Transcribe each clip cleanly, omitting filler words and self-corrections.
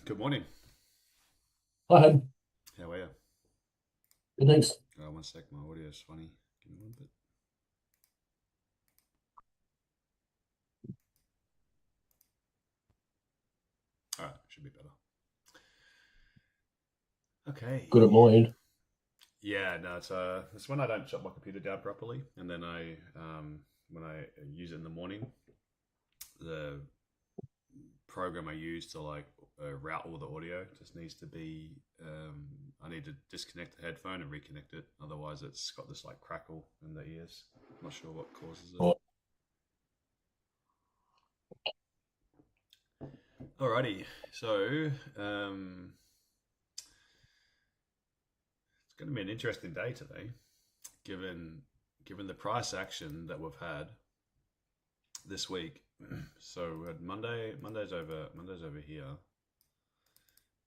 Good morning. Hi, Hen. How are you? Good, thanks. One sec, my audio is funny. Give me one bit. All right, should be better. Okay. Good at mine. Yeah, no, it's when I don't shut my computer down properly, and then when I use it in the morning, the program I use to route all the audio just needs to be. I need to disconnect the headphone and reconnect it. Otherwise, it's got this like crackle in the ears. I'm not sure what causes it. Right. Alrighty, so um, it's going to be an interesting day today, given the price action that we've had this week. So we had Monday's over here,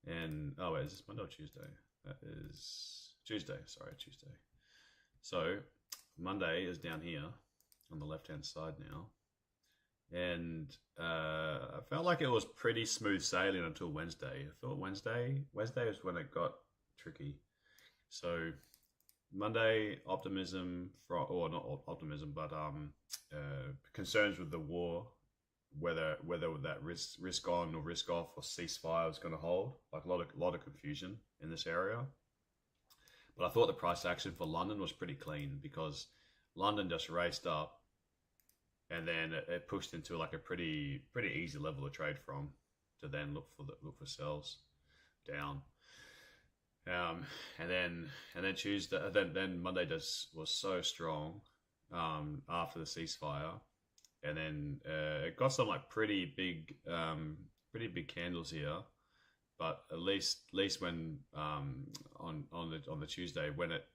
and oh wait, is this Monday or Tuesday? That is Tuesday. Sorry, Tuesday. So Monday is down here on the left hand side now, and I felt like it was pretty smooth sailing until Wednesday. I thought Wednesday was when it got tricky. So Monday optimism or not optimism, but concerns with the war, whether that risk on or risk off or ceasefire was going to hold. Like a lot of confusion in this area. But I thought the price action for London was pretty clean because London just raced up and then it pushed into like a pretty easy level to trade from to then look for sells down. And then Tuesday, then Monday was so strong after the ceasefire, and then it got some like pretty big candles here. But at least when on the Tuesday when it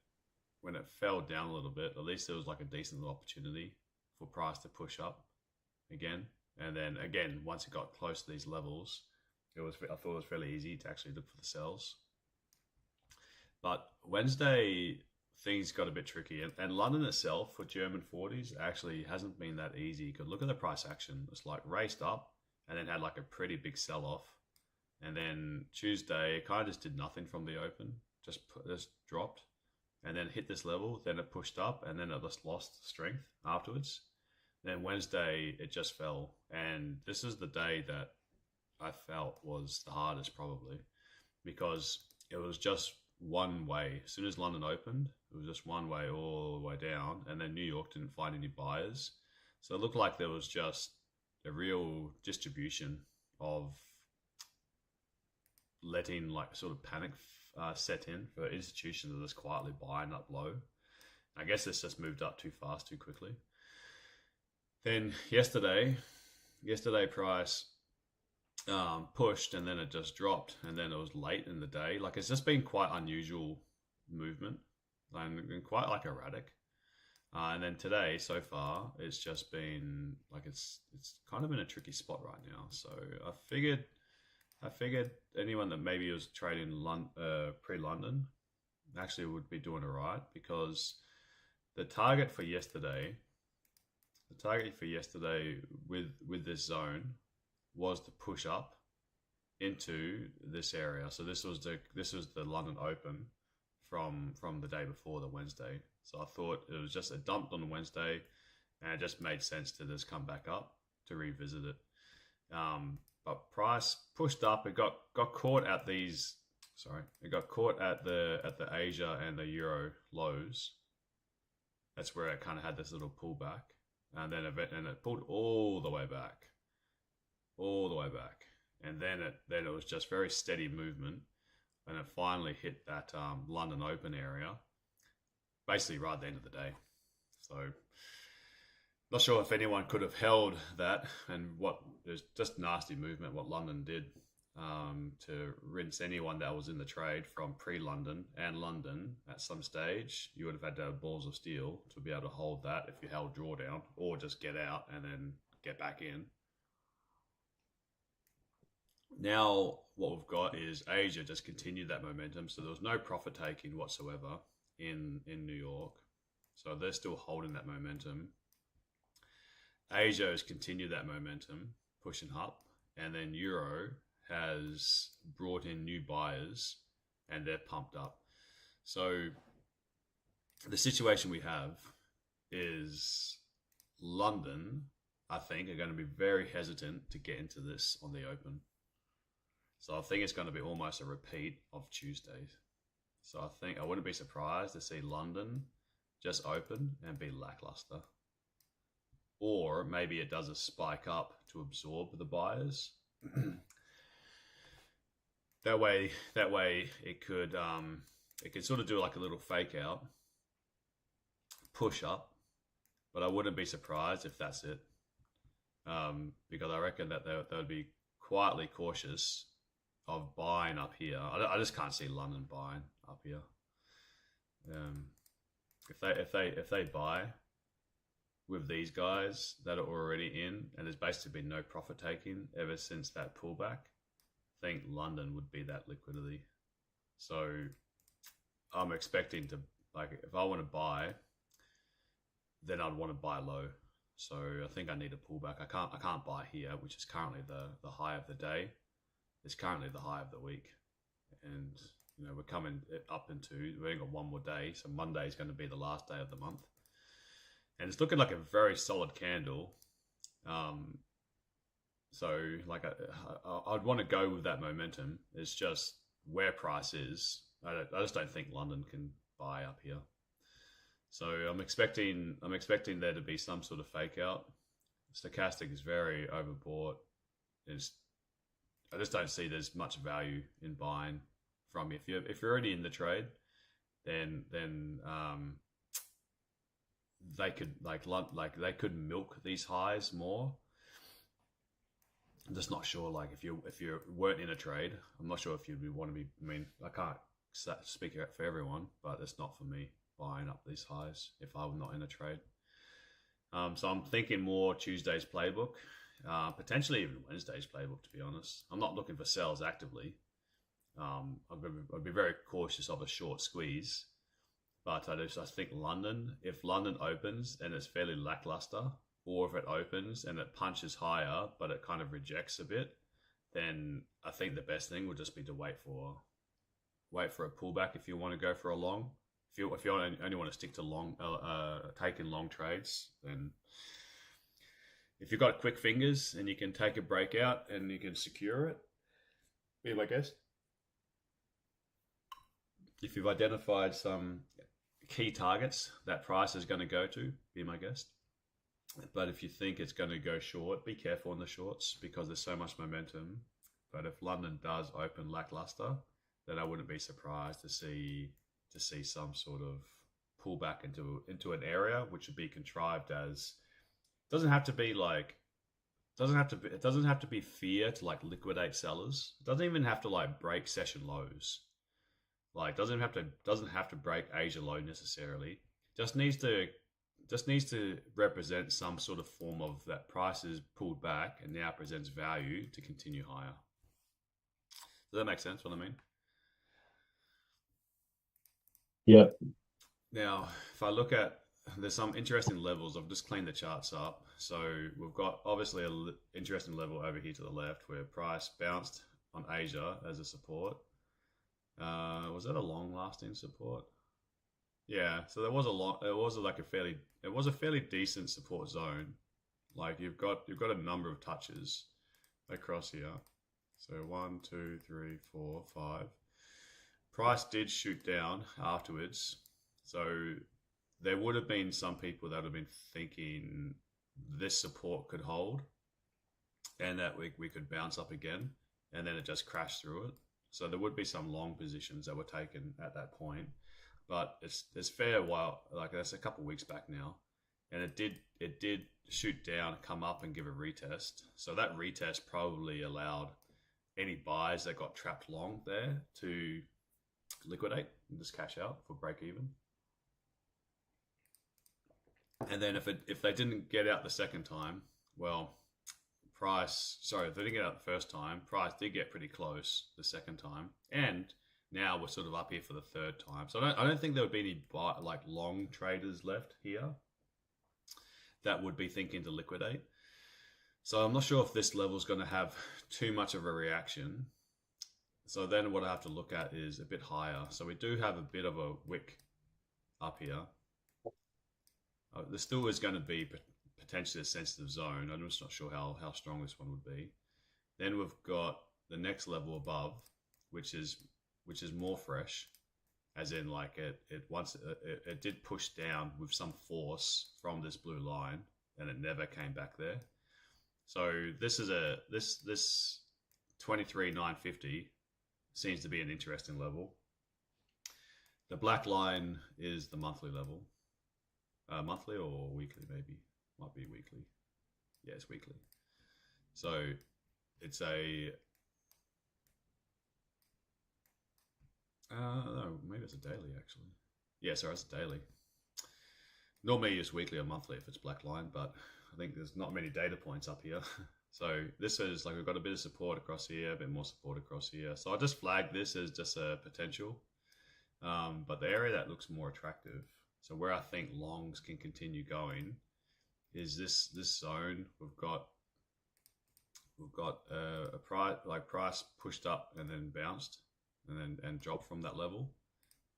fell down a little bit, at least there was like a decent little opportunity for price to push up again. And then again, once it got close to these levels, I thought it was fairly easy to actually look for the sells. But Wednesday, things got a bit tricky. And London itself for German 40s actually hasn't been that easy. You could look at the price action. It's like raced up and then had like a pretty big sell off. And then Tuesday, it kind of just did nothing from the open, just dropped and then hit this level. Then it pushed up and then it just lost strength afterwards. Then Wednesday, it just fell. And this is the day that I felt was the hardest probably because it was just one way. As soon as London opened, it was just one way all the way down, and then New York didn't find any buyers. So it looked like there was just a real distribution of letting like sort of panic set in for institutions that just quietly buying up low. I guess it's just moved up too fast, too quickly. Then yesterday price pushed and then it just dropped and then it was late in the day. Like it's just been quite unusual movement and quite like erratic. And then today so far it's just been like it's kind of in a tricky spot right now. So I figured anyone that maybe was trading pre-London actually would be doing all right because the target for yesterday, with this zone was to push up into this area. So this was the London Open from the day before, the Wednesday. So I thought it was just it dumped on the Wednesday, and it just made sense to just come back up to revisit it. But price pushed up. It got caught at these. Sorry, it got caught at the Asia and the Euro lows. That's where it kind of had this little pullback, and then it pulled all the way back, and then it was just very steady movement, and it finally hit that London Open area, basically right at the end of the day. So, not sure if anyone could have held that, and what there's just nasty movement what London did to rinse anyone that was in the trade from pre-London and London at some stage. You would have had to have balls of steel to be able to hold that if you held drawdown, or just get out and then get back in. Now what we've got is Asia just continued that momentum, so there was no profit taking whatsoever in New York, so they're still holding that momentum. Asia has continued that momentum, pushing up, and then Euro has brought in new buyers and they're pumped up. So the situation we have is London, I think, are going to be very hesitant to get into this on the open. So I think it's going to be almost a repeat of Tuesdays. So I think I wouldn't be surprised to see London just open and be lackluster. Or maybe it does a spike up to absorb the buyers. That way it could sort of do like a little fake out, push up, but I wouldn't be surprised if that's it, because I reckon that they would be quietly cautious of buying up here. I just can't see London buying up here. If they buy with these guys that are already in, and there's basically been no profit taking ever since that pullback, I think London would be that liquidity. So I'm expecting to, like, if I want to buy, then I'd want to buy low. So I think I need a pullback. I can't buy here, which is currently the high of the day. It's currently the high of the week, and we're coming up into, we've only got one more day, so Monday is going to be the last day of the month, and it's looking like a very solid candle. So like I'd want to go with that momentum. It's just where price is. I just don't think London can buy up here. So I'm expecting there to be some sort of fake out. Stochastic is very overbought. I just don't see there's much value in buying from you. If you're already in the trade, then they could they could milk these highs more. I'm just not sure. Like if you weren't in a trade, I'm not sure if you'd want to be. I mean, I can't speak for everyone, but it's not for me buying up these highs if I'm not in a trade. So I'm thinking more Tuesday's playbook, potentially even Wednesday's playbook. To be honest, I'm not looking for sells actively. I'd be very cautious of a short squeeze, but I think if London opens and it's fairly lackluster, or if it opens and it punches higher but it kind of rejects a bit, then I think the best thing would just be to wait for a pullback if you want to go for a long. If you only want to stick to long, taking long trades, then if you've got quick fingers and you can take a breakout and you can secure it, be my guess. If you've identified some key targets that price is going to go to, be my guest. But if you think it's going to go short, be careful on the shorts because there's so much momentum. But if London does open lackluster, then I wouldn't be surprised to see some sort of pullback into an area which would be contrived as, it doesn't have to be fear to like liquidate sellers. It doesn't even have to like break session lows. Like doesn't have to break Asia low necessarily. Just needs to represent some sort of form of that price is pulled back and now presents value to continue higher. Does that make sense what I mean? Yep. Now, if I look at, there's some interesting levels. I've just cleaned the charts up. So we've got obviously an interesting level over here to the left where price bounced on Asia as a support. Was that a long-lasting support? Yeah. So it was a fairly decent support zone. Like you've got a number of touches across here. So 1, 2, 3, 4, 5. Price did shoot down afterwards. So there would have been some people that would have been thinking this support could hold and that we could bounce up again, and then it just crashed through it. So there would be some long positions that were taken at that point, but it's fair while, like that's a couple of weeks back now, and it did shoot down, come up and give a retest. So that retest probably allowed any buys that got trapped long there to liquidate and just cash out for break even. And then if they didn't get out the second time, well, if they didn't get out the first time, price did get pretty close the second time, and now we're sort of up here for the third time. So I don't think there would be any long traders left here that would be thinking to liquidate. So I'm not sure if this level is going to have too much of a reaction. So then what I have to look at is a bit higher. So we do have a bit of a wick up here. There still is going to be potentially a sensitive zone. I'm just not sure how strong this one would be. Then we've got the next level above, which is more fresh, as in like it did push down with some force from this blue line, and it never came back there. So this is this 23,950 seems to be an interesting level. The black line is the monthly level. Monthly or weekly, maybe. Might be weekly. Yeah, it's weekly. So it's a... no, maybe it's a daily, actually. Yeah, sorry, it's a daily. Normally it's weekly or monthly if it's black line, but I think there's not many data points up here. So this is like we've got a bit of support across here, a bit more support across here. So I'll just flag this as just a potential. But the area that looks more attractive, so where I think longs can continue going, is this zone. We've got a price pushed up and then bounced and dropped from that level,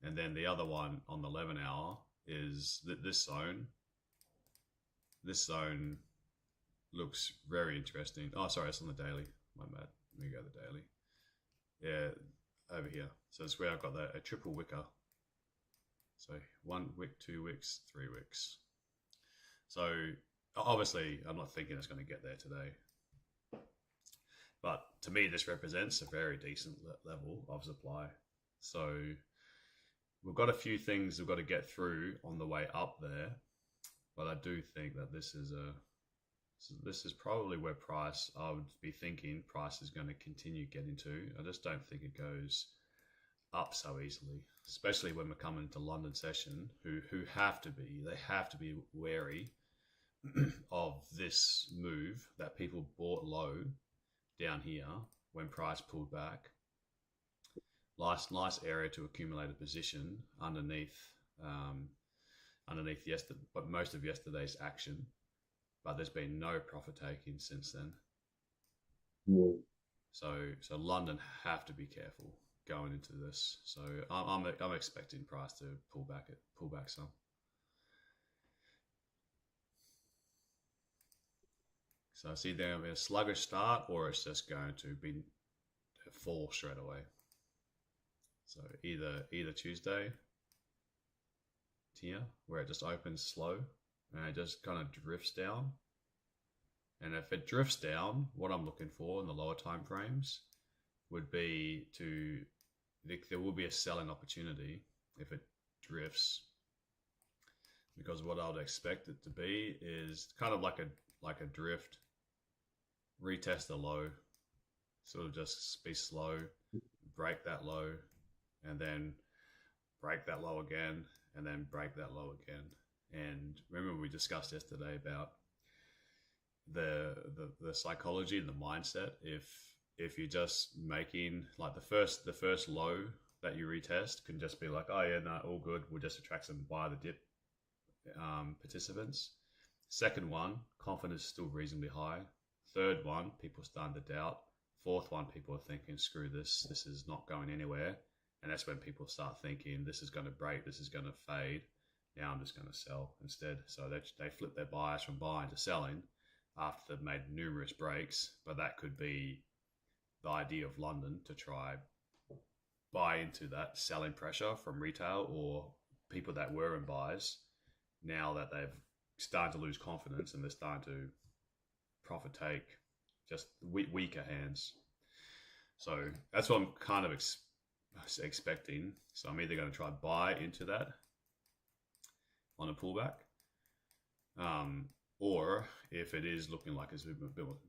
and then the other one on the 11 hour is this zone. This zone looks very interesting. Oh, sorry, it's on the daily. My bad. Let me go to the daily. Yeah, over here. So it's where I've got a triple wicker. So 1 wick, 2 wicks, 3 wicks. So obviously, I'm not thinking it's going to get there today. But to me, this represents a very decent level of supply. So we've got a few things we've got to get through on the way up there. But I do think that this is probably where I would be thinking price is going to continue getting to. I just don't think it goes up so easily, especially when we're coming to London session, who have to be wary of this move that people bought low down here when price pulled back. Nice area to accumulate a position underneath yesterday, but most of yesterday's action. But there's been no profit taking since then. Yeah. So London have to be careful going into this. So I'm expecting price to pull back some. So I see there a sluggish start, or it's just going to be fall straight away. So either Tuesday tier where it just opens slow and it just kind of drifts down. And if it drifts down, what I'm looking for in the lower time frames would be there will be a selling opportunity if it drifts, because what I would expect it to be is kind of like a drift, retest the low, sort of just be slow, break that low, and then break that low again, and then break that low again. And remember we discussed yesterday about the psychology and the mindset. If you're just making like the first low that you retest can just be like, oh yeah, no, all good, we'll just attract some buy the dip participants. Second one, confidence is still reasonably high. Third one, people starting to doubt. Fourth one, people are thinking, screw this is not going anywhere. And that's when people start thinking, this is going to break, this is going to fade. Now I'm just going to sell instead. So they flip their bias from buying to selling after they've made numerous breaks. But that could be the idea of London to try buy into that selling pressure from retail or people that were in buys. Now that they've started to lose confidence and they're starting to profit take, just weaker hands. So that's what I'm kind of expecting. So I'm either going to try buy into that on a pullback, or if it is looking like it's a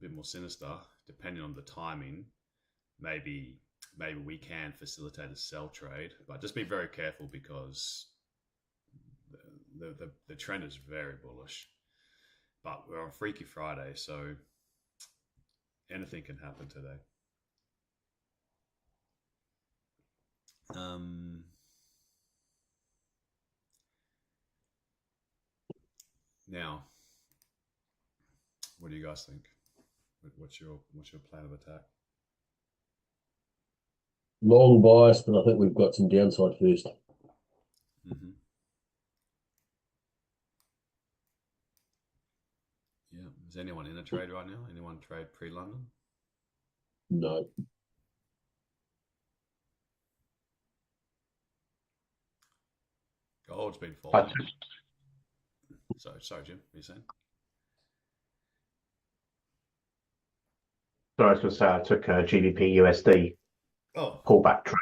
bit more sinister, depending on the timing, maybe we can facilitate a sell trade, but just be very careful because the trend is very bullish. But we're on Freaky Friday, so anything can happen today. Now, what do you guys think? What's your plan of attack? Long bias, but I think we've got some downside first. Mm-hmm. Yeah. Is anyone in a trade right now? Anyone trade pre-London? No. Gold's been I falling. Sorry, Jim. What are you saying? I was going to say I took a GBP USD Oh, pullback trade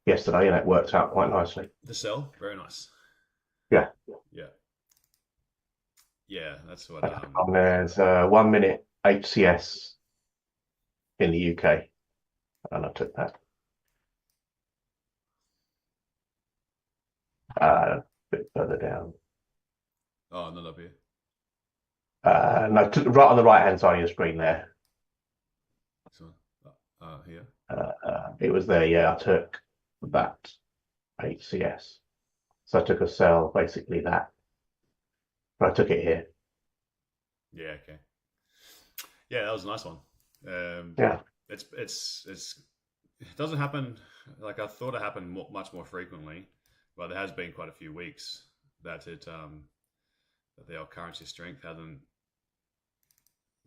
yesterday, and it worked out quite nicely. the sell, very nice. Yeah. Yeah, that's what. And there's 1 minute HCS in the UK, and I took that. A bit further down. Oh, not up here. No, right on the right hand side of your screen there. This one. Here. It was there. Yeah, I took that HCS. So I took a sell, basically that. But I took it here. Yeah. Okay. Yeah, that was a nice one. Yeah. It doesn't happen like I thought it happened much more frequently, but there has been quite a few weeks that that the currency strength hasn't,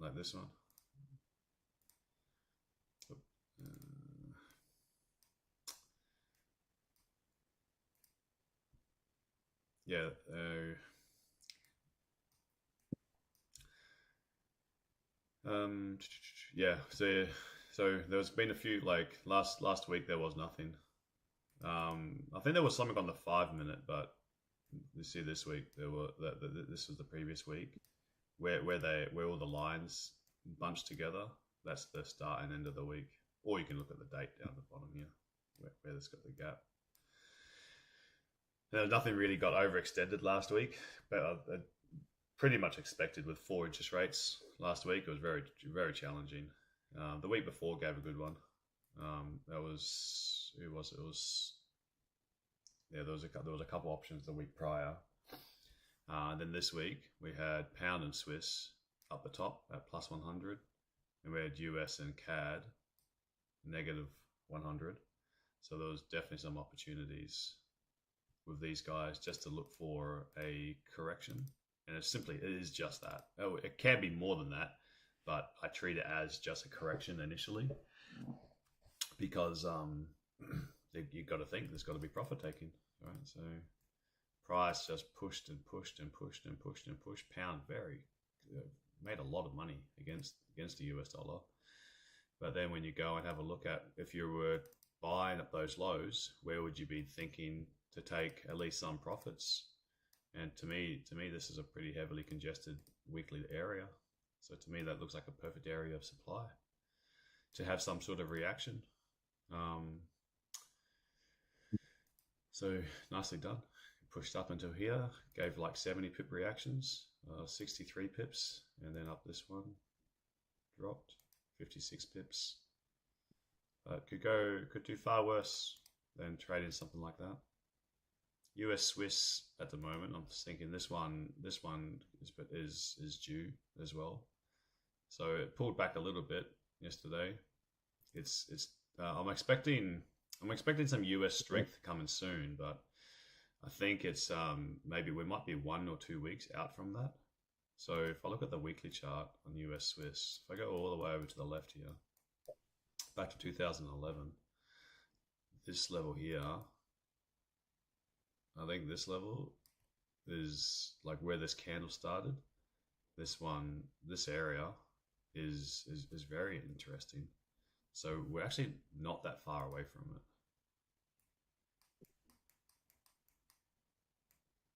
like this one. Yeah. Yeah. So there's been a few, like last week there was nothing. I think there was something on the 5 minute, but you see this week there were this was the previous week where all the lines bunched together. That's the start and end of the week. Or you can look at the date down the bottom here where it's got the gap. Now, nothing really got overextended last week, but I pretty much expected with 4 interest rates last week. It was very, very challenging. The week before gave a good one. That was, who was it? It was, yeah, there was a couple options the week prior. And then this week we had pound and Swiss up the top at plus 100, and we had US and CAD negative 100. So there was definitely some opportunities with these guys just to look for a correction. And it is just that. Oh, it can be more than that, but I treat it as just a correction initially because you've got to think there's got to be profit taking, right? So price just pushed and pushed and pushed and pushed and pushed. Pound made a lot of money against the US dollar. But then when you go and have a look at, if you were buying at those lows, where would you be thinking to take at least some profits? And to me, this is a pretty heavily congested weekly area. So to me, that looks like a perfect area of supply to have some sort of reaction. So nicely done. Pushed up until here, gave like 70 pip reactions, 63 pips, and then up this one, dropped 56 pips. Could do far worse than trading something like that. US Swiss at the moment, I'm just thinking this one is due as well. So it pulled back a little bit yesterday. I'm expecting some US strength coming soon, but I think it's maybe we might be 1 or 2 weeks out from that. So if I look at the weekly chart on US Swiss, if I go all the way over to the left here, back to 2011, this level here, I think this level is like where this candle started. This area is very interesting. So we're actually not that far away from it.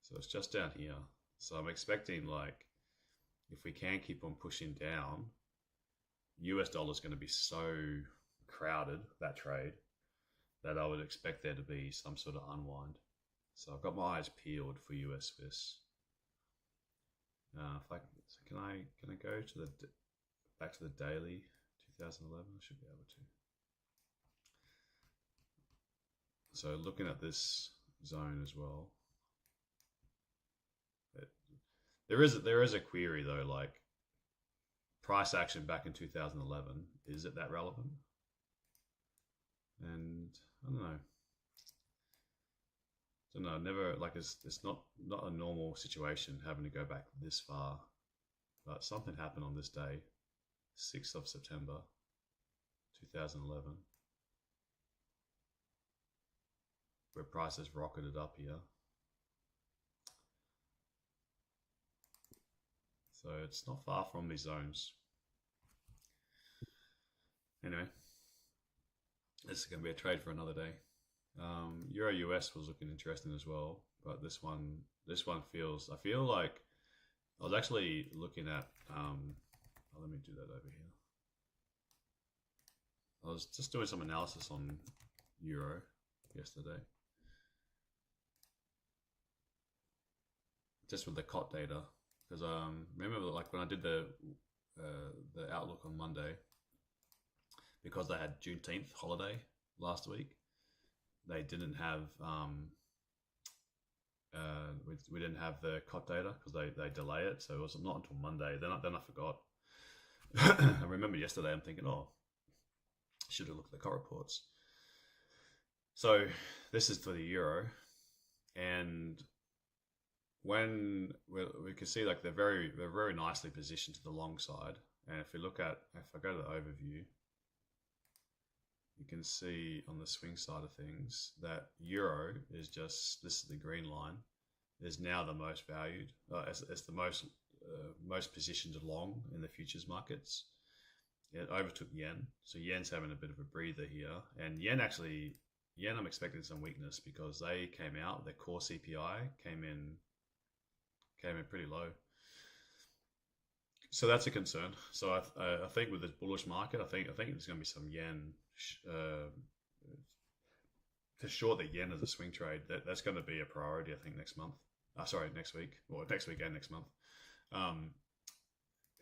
So it's just down here. So I'm expecting, like, if we can keep on pushing down, US dollar is going to be so crowded, that trade, that I would expect there to be some sort of unwind. So I've got my eyes peeled for US Swiss. Can I go to back to the daily 2011? I should be able to. So looking at this zone as well, there is a query though. Like, price action back in 2011, is it that relevant? And I don't know. Never, like, it's not a normal situation having to go back this far, but something happened on this day, 6th of September 2011, where prices rocketed up here. So it's not far from these zones. Anyway, this is going to be a trade for another day. Euro US was looking interesting as well, but this one feels, I feel like I was actually looking at, let me do that over here. I was just doing some analysis on Euro yesterday, just with the COT data, because remember, like, when I did the outlook on Monday, because they had Juneteenth holiday last week, they didn't have we didn't have the COT data because they delay it, so it was not until Monday. Then I forgot. I remember yesterday I'm thinking, oh, should have looked at the COT reports. So this is for the euro, and when we can see, like, they're very nicely positioned to the long side. And if I go to the overview, you can see on the swing side of things that euro is just, this is the green line, is now the most valued, it's the most positioned long in the futures markets. It overtook yen, so yen's having a bit of a breather here. And yen I'm expecting some weakness because they came out, their core CPI came in pretty low. So that's a concern. So I think with this bullish market, I think there's going to be some yen to short the yen as a swing trade. That's going to be a priority, I think, next month. Next week, or next week and next month.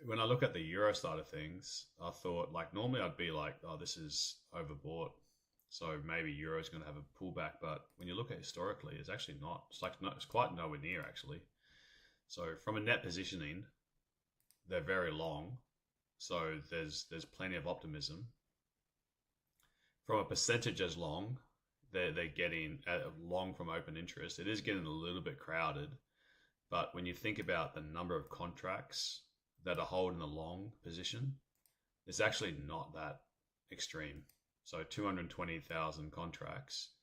When I look at the euro side of things, I thought, like, normally I'd be like, oh, this is overbought, so maybe euro is going to have a pullback. But when you look at historically, it's actually not. It's quite nowhere near, actually. So from a net positioning, they're very long, so there's plenty of optimism. From a percentage as long, they're getting long from open interest. It is getting a little bit crowded, but when you think about the number of contracts that are holding a long position, it's actually not that extreme. So 220,000 contracts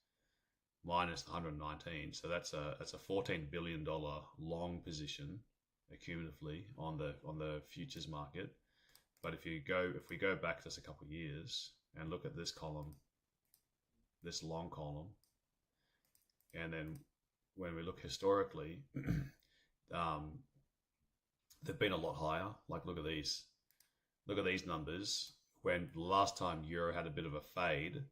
minus 119, so that's a $14 billion long position accumulatively on the futures market. But if we go back just a couple of years and look at this column, this long column, and then when we look historically, they've been a lot higher. Like, look at these numbers. When the last time euro had a bit of a fade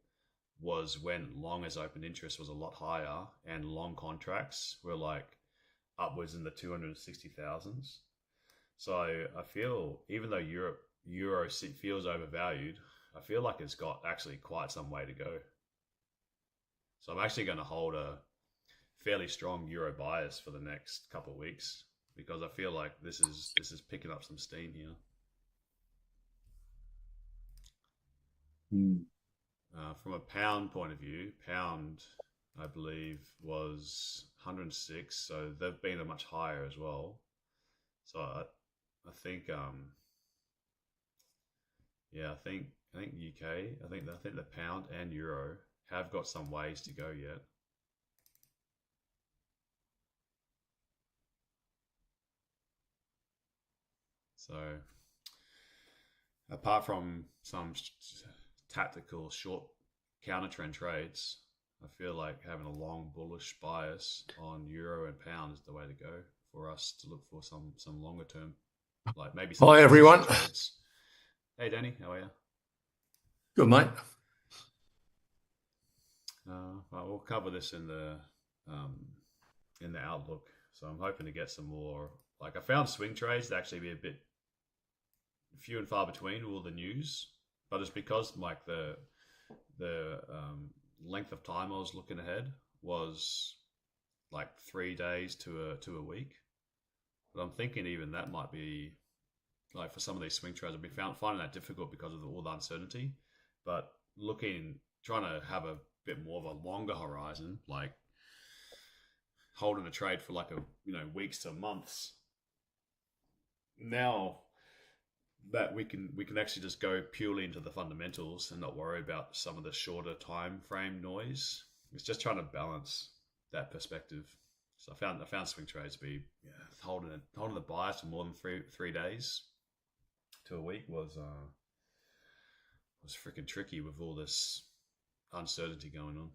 was when long as open interest was a lot higher and long contracts were like upwards in the 260,000s. So I feel, even though euro feels overvalued, I feel like it's got actually quite some way to go. So I'm actually going to hold a fairly strong euro bias for the next couple of weeks, because I feel like this is picking up some steam here. From a pound point of view, pound, I believe, was 106, so they've been a much higher as well. So I think I think UK, I think the pound and euro have got some ways to go yet. So apart from some tactical short counter trend trades, I feel like having a long bullish bias on euro and pound is the way to go for us to look for some longer term, like maybe some. Hi everyone. Trades. Hey Danny, how are you? Good, mate. Well, we'll cover this in the outlook. So I'm hoping to get some more. Like, I found swing trades to actually be a bit few and far between all the news, but it's because, like, the length of time I was looking ahead was like 3 days to a week. But I'm thinking even that might be like for some of these swing trades, I've been finding that difficult because of all the uncertainty. But trying to have a bit more of a longer horizon, like holding a trade for like weeks to months. Now that we can actually just go purely into the fundamentals and not worry about some of the shorter time frame noise. It's just trying to balance that perspective. So I found swing trades to be holding the bias for more than three days to a week was freaking tricky with all this uncertainty going on.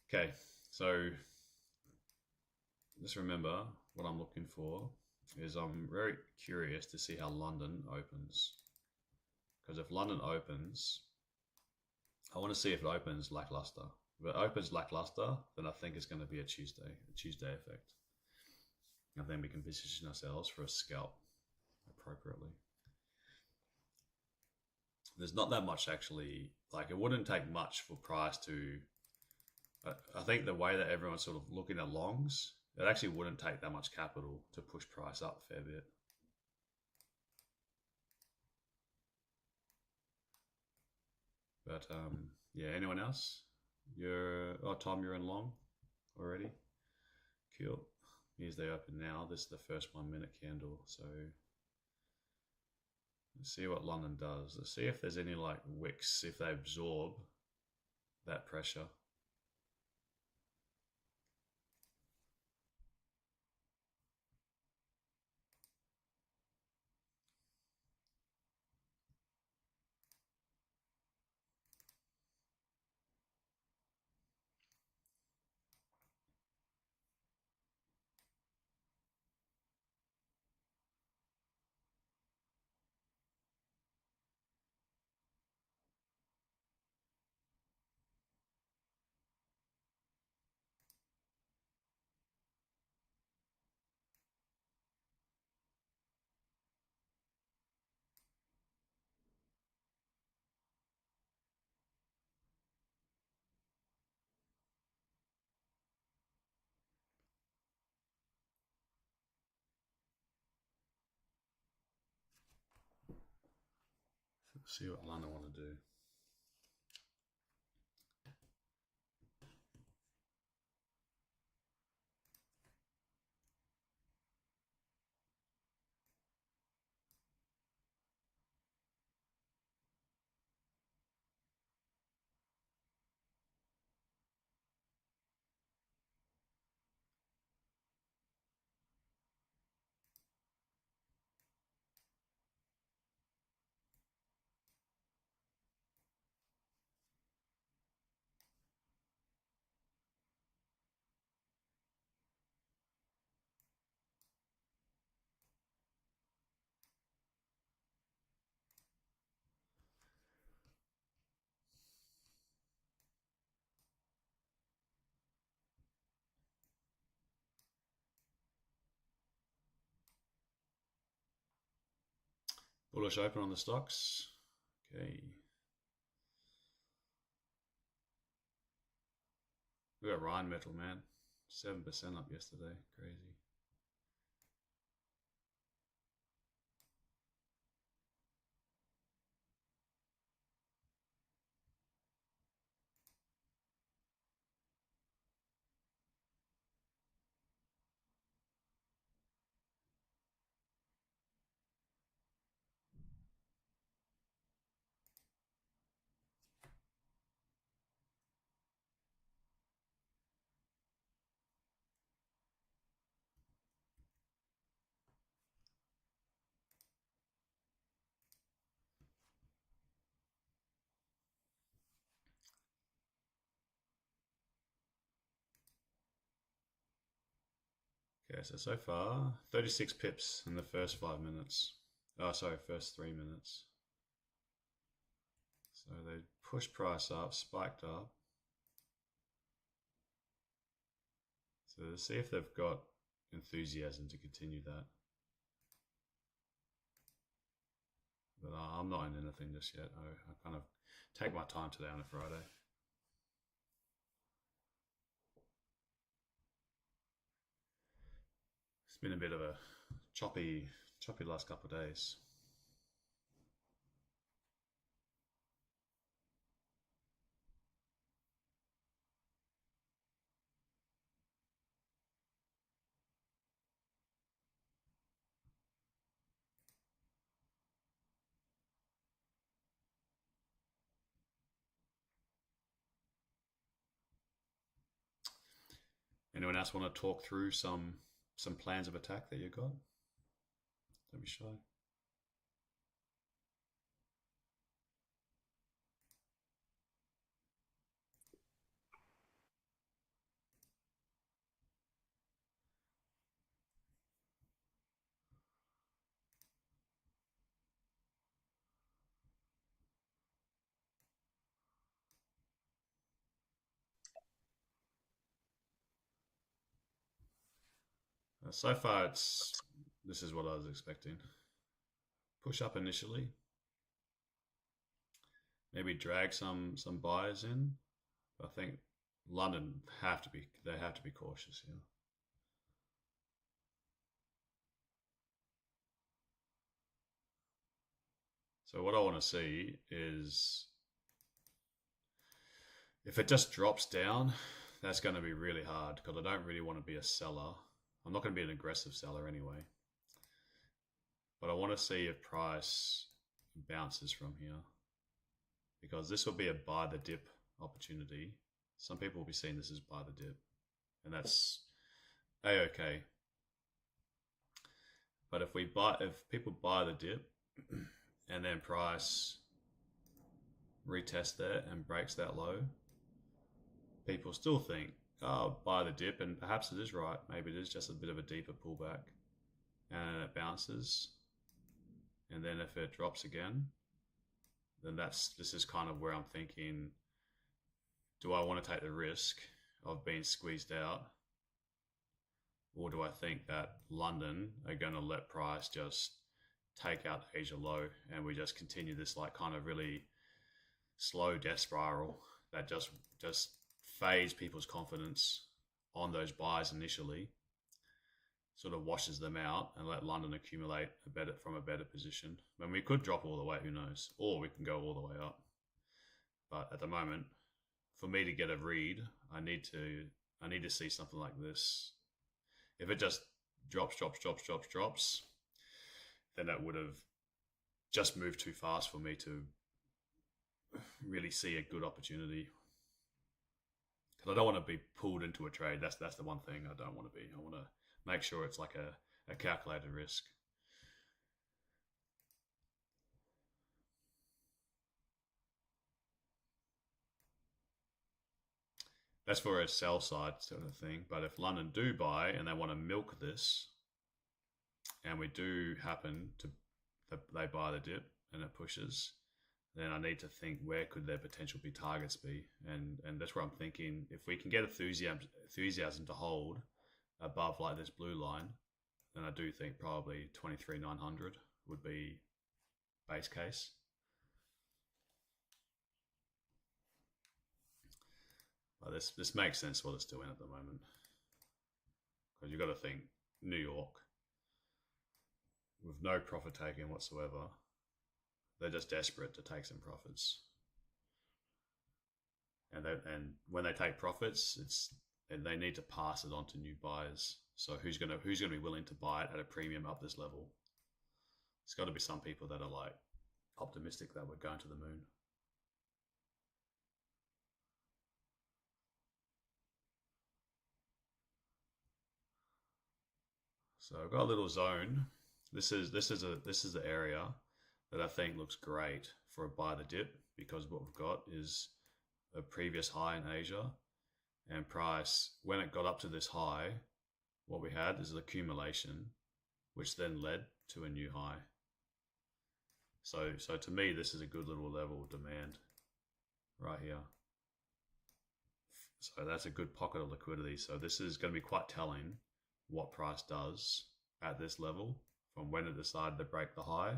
Okay, so just remember what I'm looking for is I'm very curious to see how London opens. Because if London opens, I want to see if it opens lackluster. If it opens lackluster, then I think it's going to be a Tuesday effect. And then we can position ourselves for a scalp appropriately. There's not that much actually, like it wouldn't take much for price to, I think the way that everyone's sort of looking at longs, it actually wouldn't take that much capital to push price up a fair bit. But yeah, anyone else? Tom, you're in long already? Cool. Here's the open now. This is the first 1 minute candle. So let's see what London does. Let's see if there's any like wicks, if they absorb that pressure. Let's see what London want to do. Bullish open on the stocks. Okay. We got Rhine Metal, man. 7% up yesterday. Crazy. Okay, so far, 36 pips in the first 5 minutes. Oh, sorry, first 3 minutes. So they pushed price up, spiked up. So let's see if they've got enthusiasm to continue that. But I'm not in anything just yet. I kind of take my time today on a Friday. been a bit of a choppy last couple of days. Anyone else want to talk through some plans of attack that you got? Don't be shy. So far, this is what I was expecting. Push up initially. Maybe drag some buyers in. I think London have to be cautious here. So what I want to see is if it just drops down, that's going to be really hard because I don't really want to be a seller. I'm not going to be an aggressive seller anyway. But I want to see if price bounces from here, because this will be a buy the dip opportunity. Some people will be seeing this as buy the dip, and that's a-okay. But if people buy the dip and then price retests there and breaks that low, people still think, oh, buy the dip, and perhaps it is right. Maybe it is just a bit of a deeper pullback, and it bounces. And then if it drops again, then this is kind of where I'm thinking, do I want to take the risk of being squeezed out? Or do I think that London are going to let price just take out Asia low, and we just continue this like kind of really slow death spiral that just fades people's confidence on those buys initially, sort of washes them out, and let London accumulate from a better position. I mean, we could drop all the way, who knows? Or we can go all the way up. But at the moment, for me to get a read, I need to see something like this. If it just drops, then that would have just moved too fast for me to really see a good opportunity. Because I don't want to be pulled into a trade. That's the one thing I don't want to be. I want to make sure it's like a calculated risk. That's for a sell side sort of thing. But if London do buy and they want to milk this, and we do happen to, they buy the dip and it pushes, then I need to think, where could their potential be targets be? And that's where I'm thinking, if we can get enthusiasm to hold above like this blue line, then I do think probably 23,900 would be base case. But this makes sense what it's doing at the moment, because you've got to think New York with no profit taking whatsoever. They're just desperate to take some profits, and when they take profits, they need to pass it on to new buyers. So who's gonna be willing to buy it at a premium up this level? It's got to be some people that are like optimistic that we're going to the moon. So I've got a little zone. This is the area that I think looks great for a buy the dip, because what we've got is a previous high in Asia, and price, when it got up to this high, what we had is an accumulation, which then led to a new high. So to me, this is a good little level of demand right here. So that's a good pocket of liquidity. So this is going to be quite telling what price does at this level from when it decided to break the high.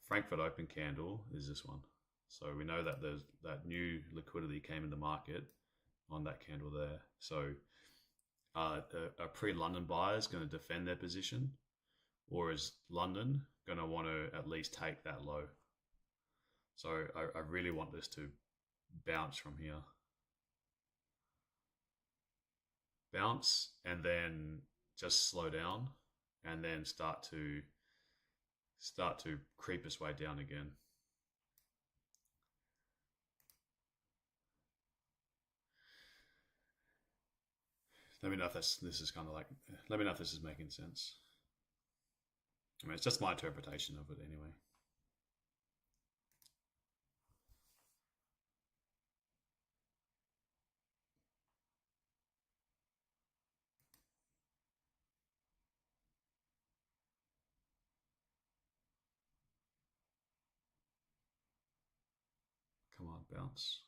Frankfurt open candle is this one. So we know that that new liquidity came in the market on that candle there. So are pre-London buyers going to defend their position, or is London going to want to at least take that low? So I really want this to bounce from here. Bounce and then just slow down and then start to creep its way down again. Let me know if this is kind of like, let me know if this is making sense. I mean, it's just my interpretation of it anyway. Come on, bounce.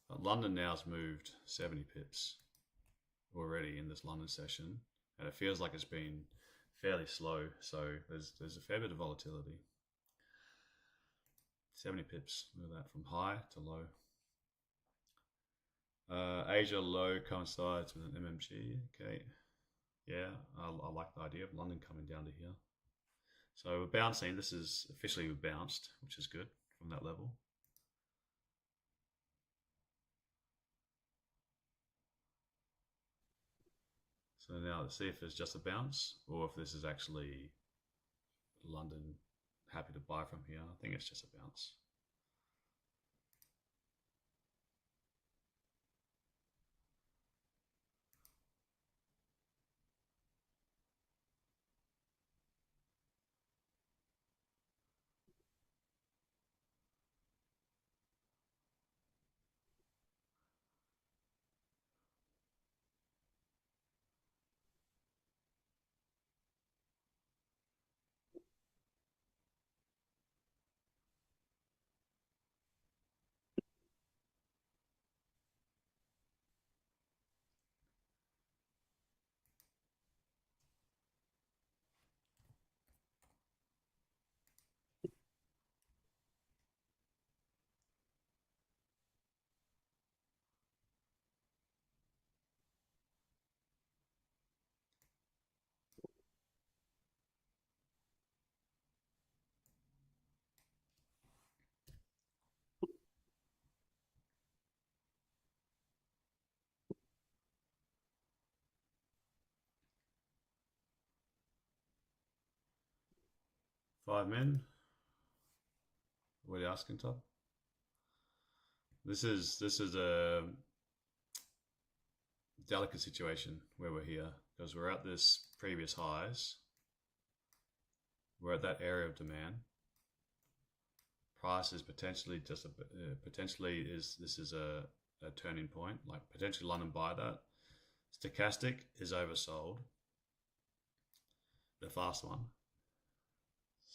But London now has moved 70 pips already in this London session, and it feels like it's been fairly slow, so there's a fair bit of volatility. 70 pips, look at that, from high to low. Asia low coincides with an MMG. Okay, yeah, I like the idea of London coming down to here. So we're bouncing. This is officially we've bounced, which is good from that level. So now let's see if it's just a bounce or if this is actually London happy to buy from here. I think it's just a bounce. Five men. What are you asking, Todd? This is a delicate situation where we're here because we're at this previous highs. We're at that area of demand. Price is potentially just this is a turning point. Like potentially London buy that. Stochastic is oversold. The fast one.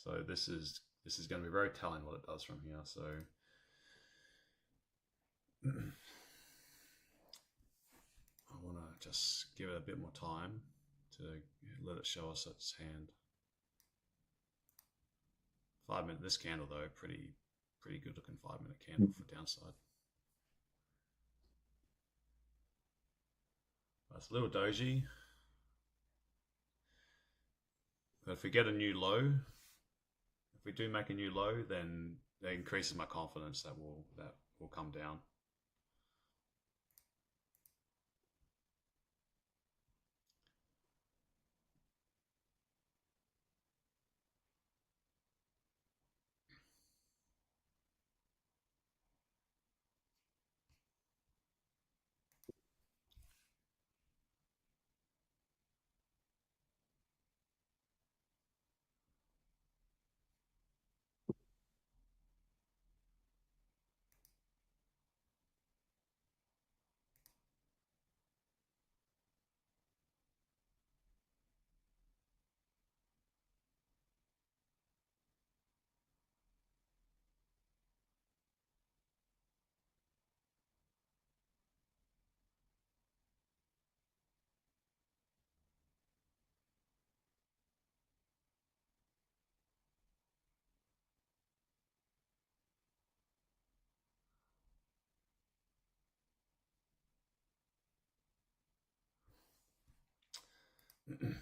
So this is going to be very telling what it does from here. So I want to just give it a bit more time to let it show us its hand. 5 minute, this candle though, pretty good looking 5 minute candle for downside. It's a little doji. But if we get a new low, if we do make a new low, then that increases my confidence that will come down.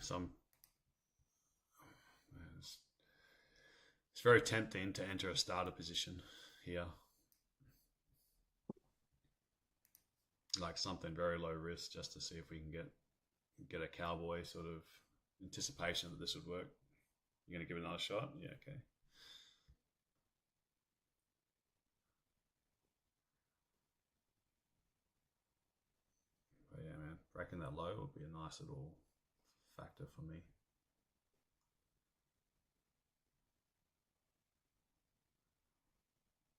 some. It's very tempting to enter a starter position here, like something very low risk, just to see if we can get a cowboy sort of anticipation that this would work. You're gonna give it another shot? Yeah, okay. But yeah, man, breaking that low would be a nice little factor for me.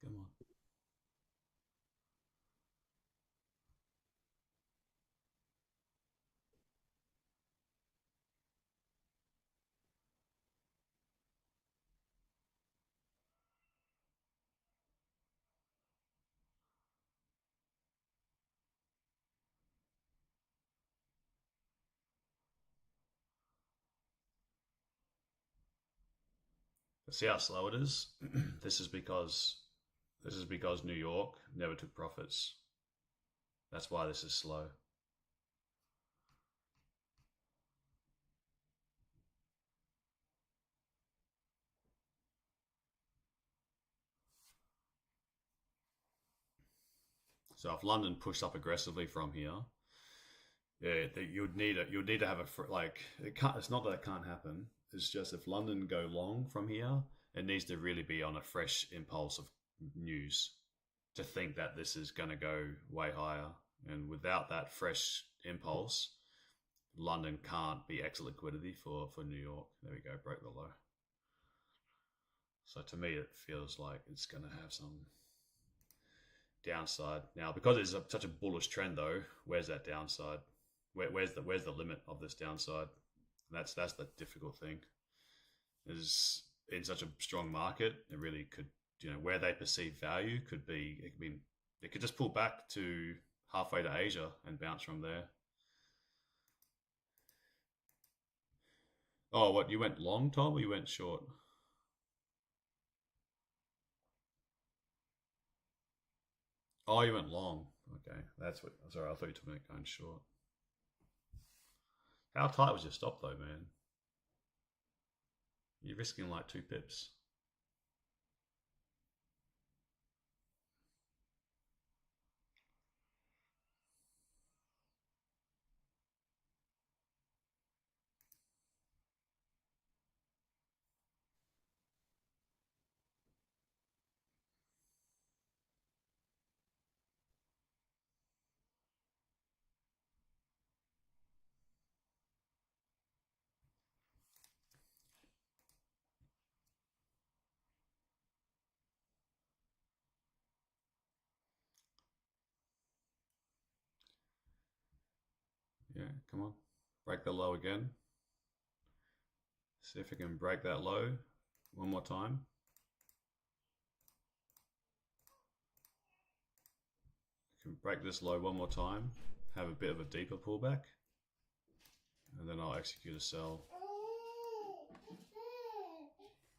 Come on. See how slow it is? This is because New York never took profits. That's why this is slow. So if London pushed up aggressively from here, yeah, you'd need to have a like it can't. It's not that it can't happen. It's just if London go long from here, it needs to really be on a fresh impulse of news to think that this is going to go way higher. And without that fresh impulse, London can't be exit liquidity for New York. There we go, broke the low. So to me, it feels like it's going to have some downside now because it's such a bullish trend. Though, where's that downside? Where's the limit of this downside? And that's the difficult thing. Is in such a strong market, it really could, where they perceive value could be. It could just pull back to halfway to Asia and bounce from there. Oh, what, you went long, Tom, or you went short? Oh, you went long. Okay, that's what. Sorry, I thought you were talking about going short. How tight was your stop though, man? You're risking like 2 pips. Yeah, come on. Break the low again. See if we can break that low one more time. We can break this low one more time, have a bit of a deeper pullback, and then I'll execute a sell.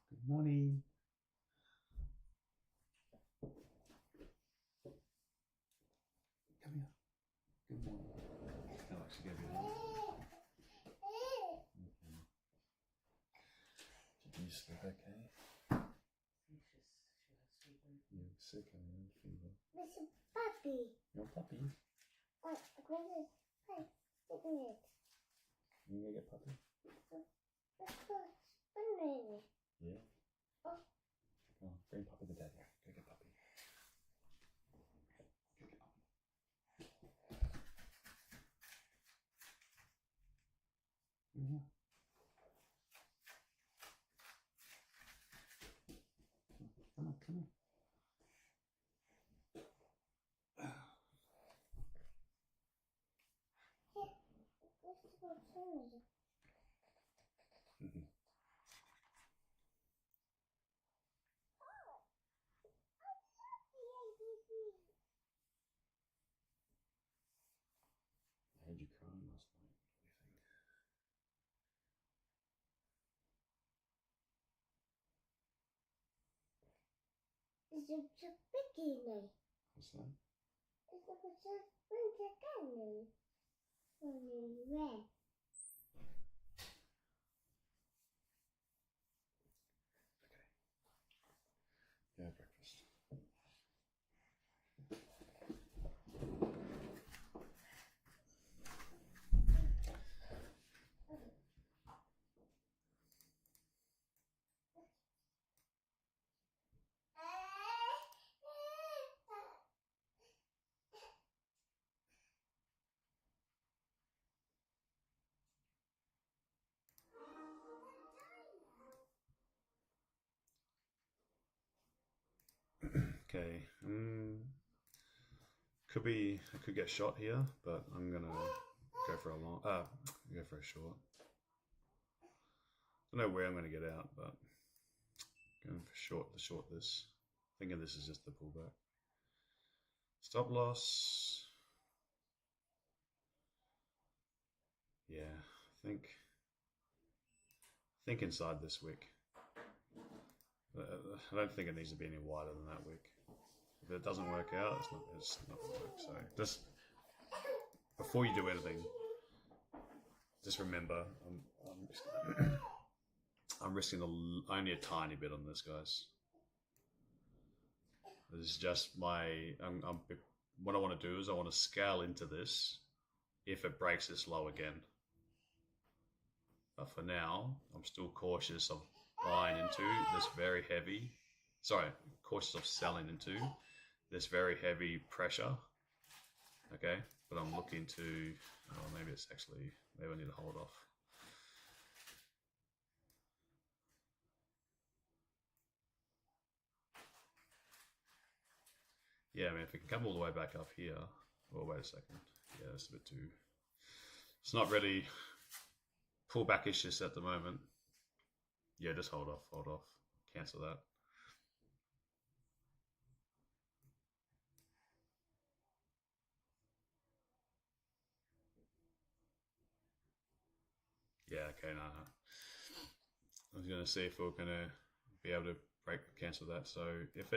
Good morning. Come here. Good morning. I'll actually give you that. Did you sleep okay? You're sick and you have fever. Mr. Puppy. Your puppy. Where's his face? Isn't it? You gonna get puppy? Let's go spinning. Yeah. Oh. Come on, bring puppy to daddy. Go get puppy. Go get puppy. Yeah. Come on, come on. I heard you crying last night. What do you think? It's a bikini. What's that? It's a winter candy. Red. Okay. Could be. I could get shot here, but I'm gonna go for a long. Go for a short. I don't know where I'm gonna get out, but going for short. The short this. Thinking this is just the pullback. Stop loss. Yeah, I think inside this wick. I don't think it needs to be any wider than that wick. If it doesn't work out, it's not going to work. So just before you do anything, just remember I'm risking only a tiny bit on this, guys. This is just my. What I want to do is I want to scale into this if it breaks this low again. But for now, I'm still cautious of buying into this very heavy. Sorry, cautious of selling into this very heavy pressure. Okay, but I'm looking to. Oh, maybe it's actually. Maybe I need to hold off. Yeah, I mean, if it can come all the way back up here. Oh, wait a second. Yeah, that's a bit too. It's not really pullback-ish just at the moment. Yeah, just hold off. Cancel that. Yeah, okay, no. I was going to see if we're going to be able to cancel that. So if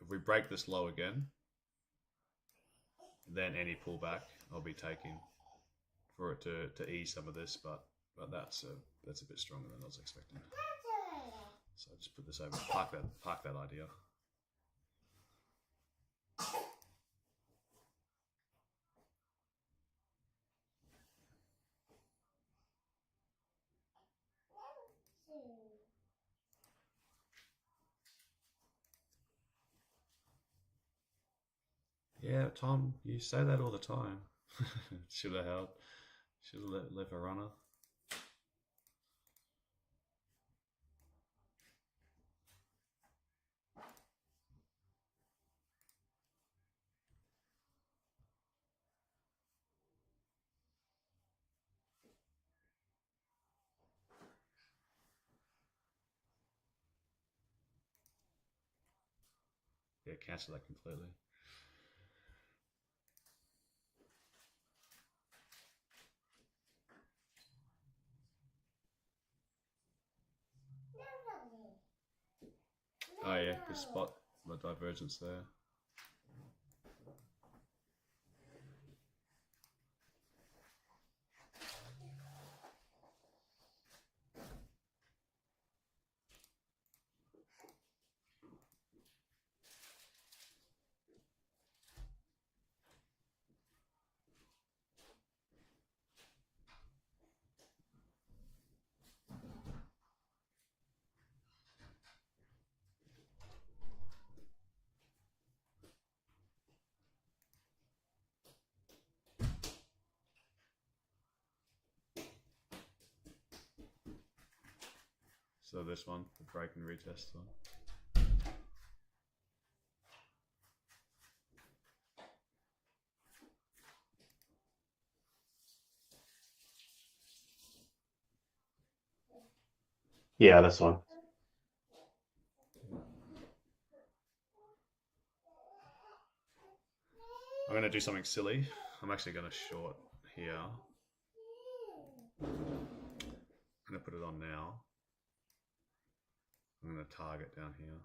we break this low again, then any pullback I'll be taking for it to ease some of this, but that's a bit stronger than I was expecting. So I'll just put this over, park that idea. Yeah, Tom, you say that all the time. Should have held. Should have left a runner. Yeah, cancel that completely. Oh yeah, good spot the divergence there. So this one, the break and retest one. Yeah, this one. I'm going to do something silly. I'm actually going to short here. I'm going to put it on now. I'm going to target down here.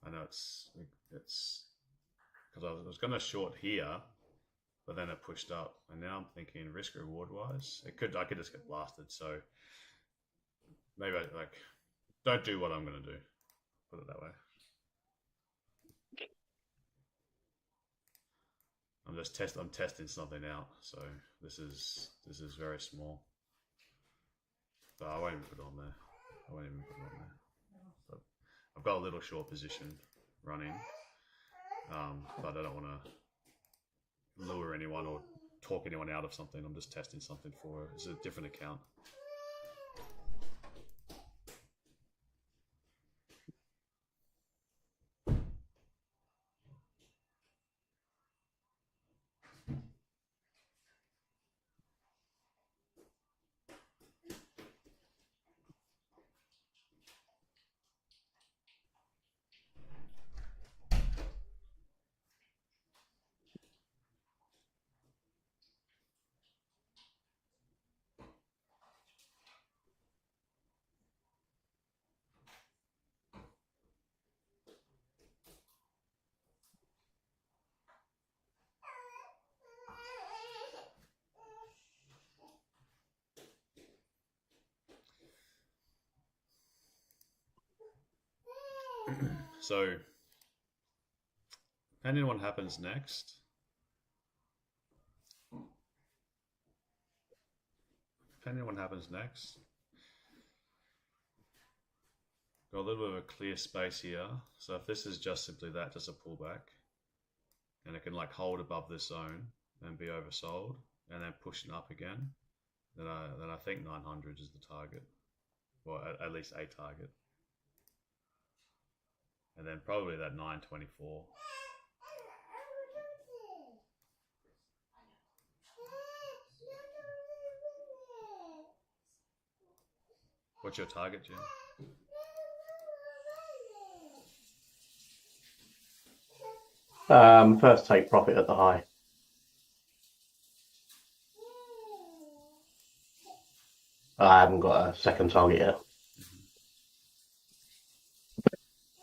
I know it's because I was going to short here, but then it pushed up, and now I'm thinking risk reward wise, I could just get blasted. So maybe I don't do what I'm going to do. Put it that way. I'm testing something out. So this is very small. So I won't even put it on there. But I've got a little short position running, but I don't want to lure anyone or talk anyone out of something. I'm just testing something for it's a different account. So, depending on what happens next, got a little bit of a clear space here. So if this is just simply that, just a pullback, and it can like hold above this zone and be oversold, and then pushing up again, then I think 900 is the target, or at least a target, and then probably that 924. What's your target, Jim? First take profit at the high. I haven't got a second target yet.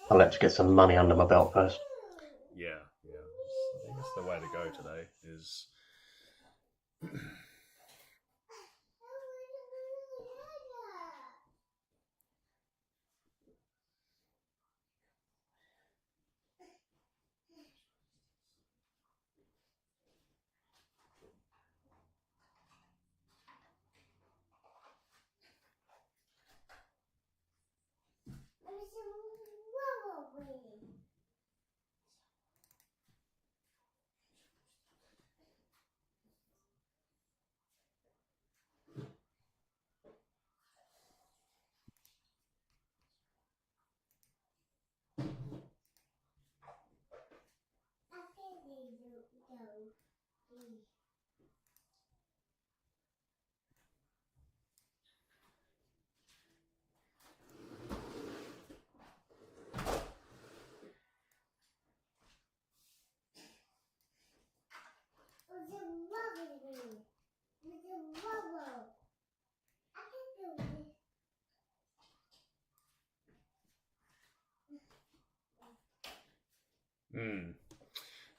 I'll let you get some money under my belt first. Yeah. I think that's the way to go today. Is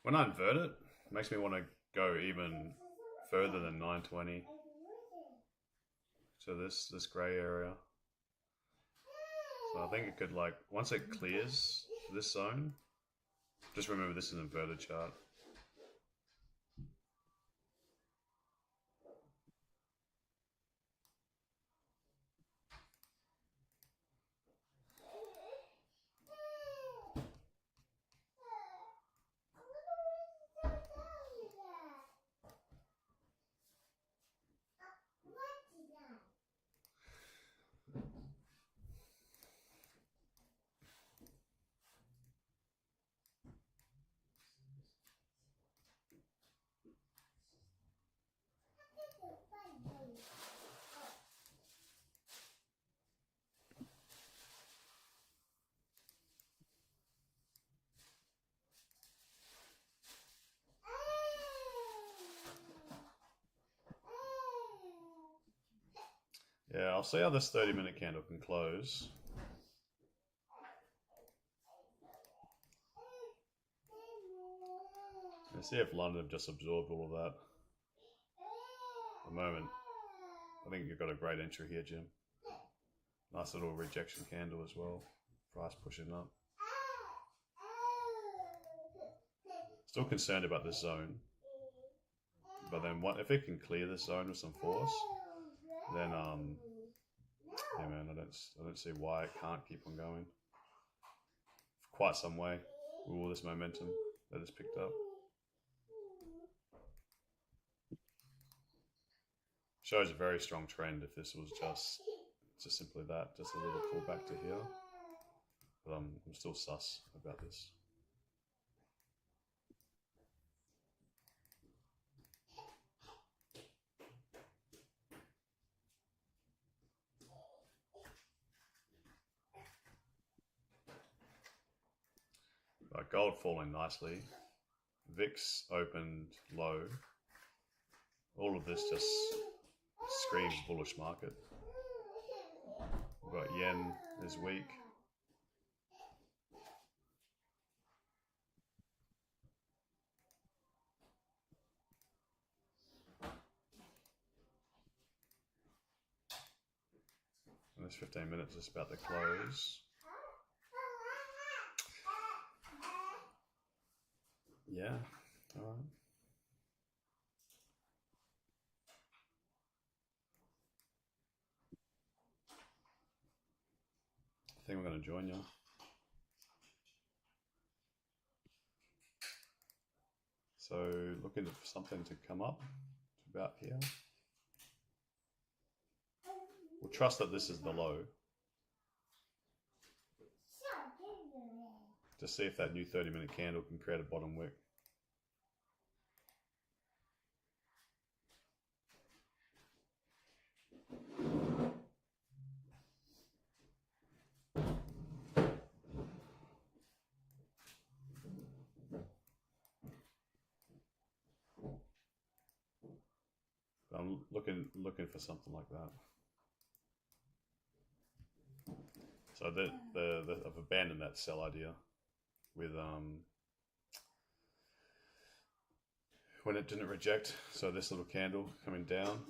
when I invert it, makes me want to go even further than 920 to this gray area. So I think it could, like, once it clears this zone, just remember this is an inverted chart. Yeah, I'll see how this 30-minute candle can close. Let's see if London just absorbed all of that. At the moment, I think you've got a great entry here, Jim. Nice little rejection candle as well. Price pushing up. Still concerned about this zone. But then what if it can clear this zone with some force, then yeah, man, I don't see why it can't keep on going for quite some way with all this momentum that it's picked up. Shows a very strong trend if this was just simply that, just a little pullback to here. But I'm still sus about this. Gold falling nicely. VIX opened low. All of this just screams bullish market. We've got yen is weak. And this 15 minutes is about to close. Yeah. All right. I think we're going to join you. So looking for something to come up to about here. We'll trust that this is the low. To see if that new 30-minute candle can create a bottom wick. I'm looking for something like that. So I've abandoned that sell idea with when it didn't reject. So this little candle coming down.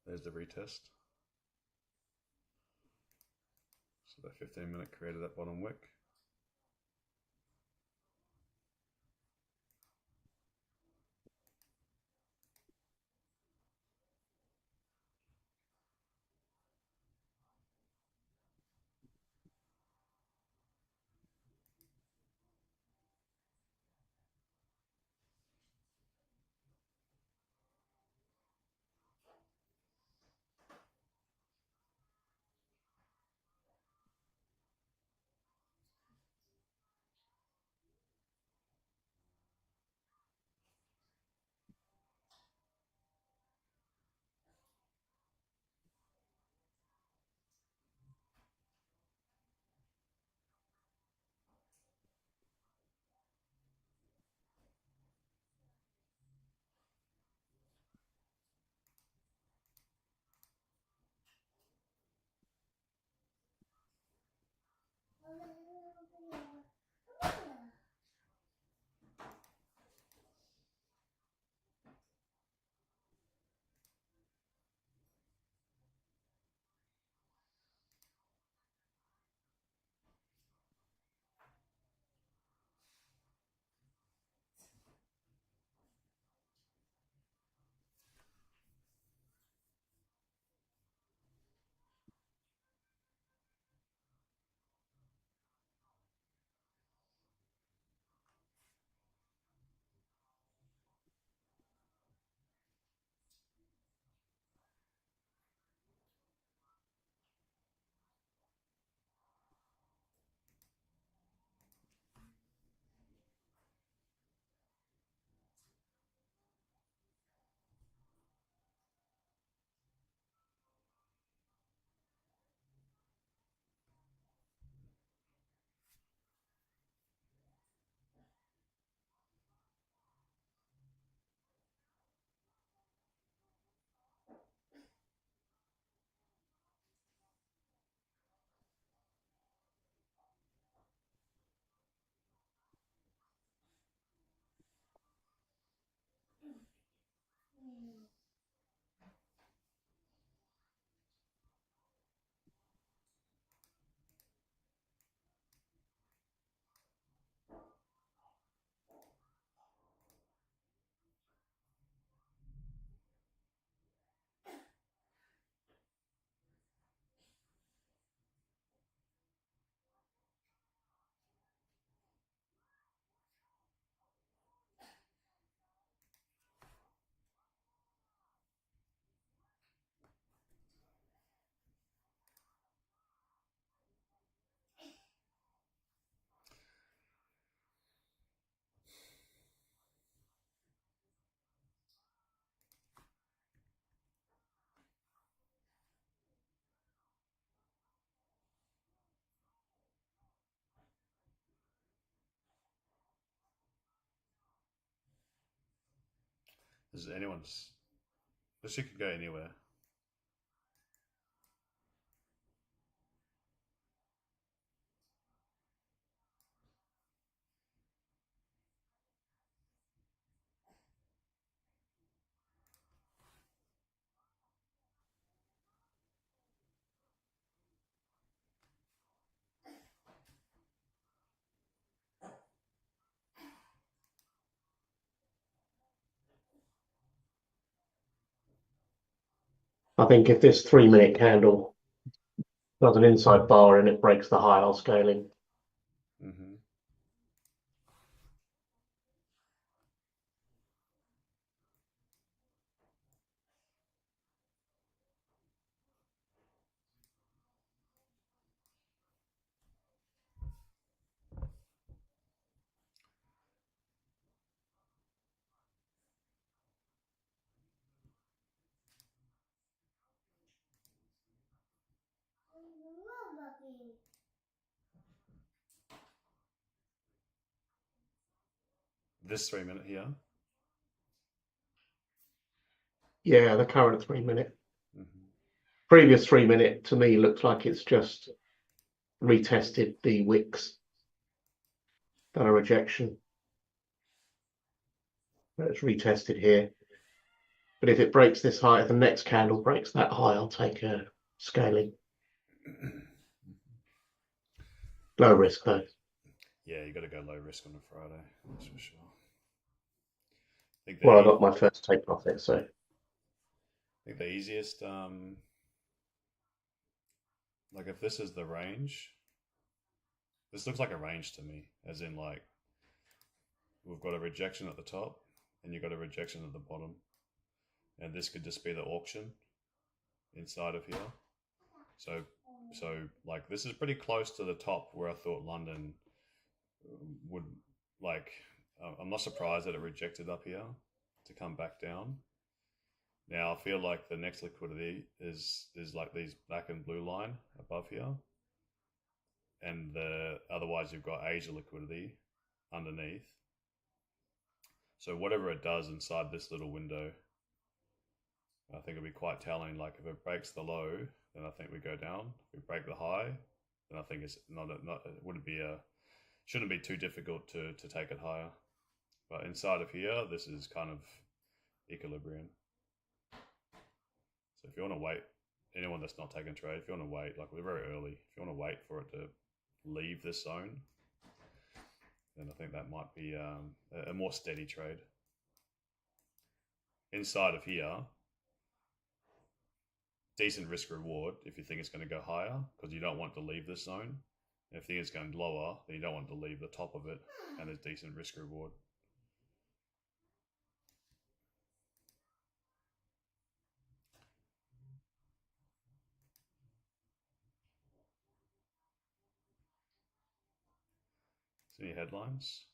There's the retest. So that 15-minute created that bottom wick. Is anyone's? This you could go anywhere. I think if this 3 minute candle does an inside bar and it breaks the high, I'll scaling. Mm-hmm. This 3 minute here. Yeah, the current 3 minute. Mm-hmm. Previous 3 minute to me looks like it's just retested the wicks, done a rejection. It's retested here. But if it breaks this high, if the next candle breaks that high, I'll take a scaling. Low risk though. Yeah, you got to go low risk on a Friday. That's for sure. Well, I got my first take profit, so. I think the easiest, like if this is the range, this looks like a range to me, as in like we've got a rejection at the top and you've got a rejection at the bottom. And this could just be the auction inside of here. So like this is pretty close to the top where I thought London would, like, I'm not surprised that it rejected up here to come back down. Now I feel like the next liquidity is like these black and blue line above here, and otherwise you've got Asia liquidity underneath. So whatever it does inside this little window, I think it'll be quite telling. Like if it breaks the low, then I think we go down. If we break the high, then I think it's shouldn't be too difficult to take it higher. But inside of here, this is kind of equilibrium. So if you want to wait, anyone that's not taking trade, if you want to wait, like we're very early, if you want to wait for it to leave this zone, then I think that might be a more steady trade. Inside of here, decent risk reward if you think it's going to go higher, because you don't want to leave this zone. And if you think it's going lower, then you don't want to leave the top of it, and there's decent risk reward. Any headlines?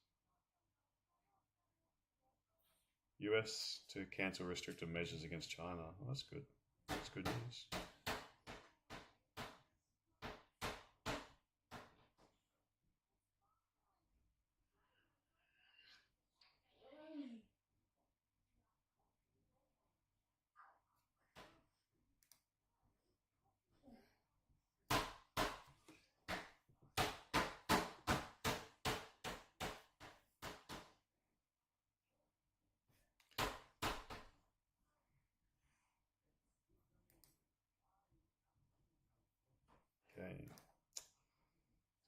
US to cancel restrictive measures against China. Oh, that's good. That's good news. Okay.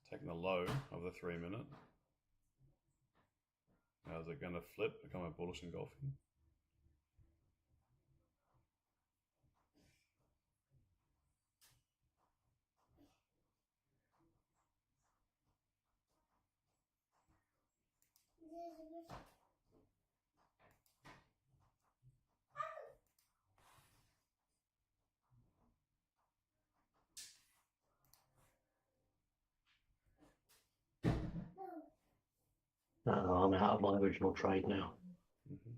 Taking the low of the 3 minute. Now is it going to flip, become a bullish engulfing? No, I'm out of my original trade now. Mm-hmm.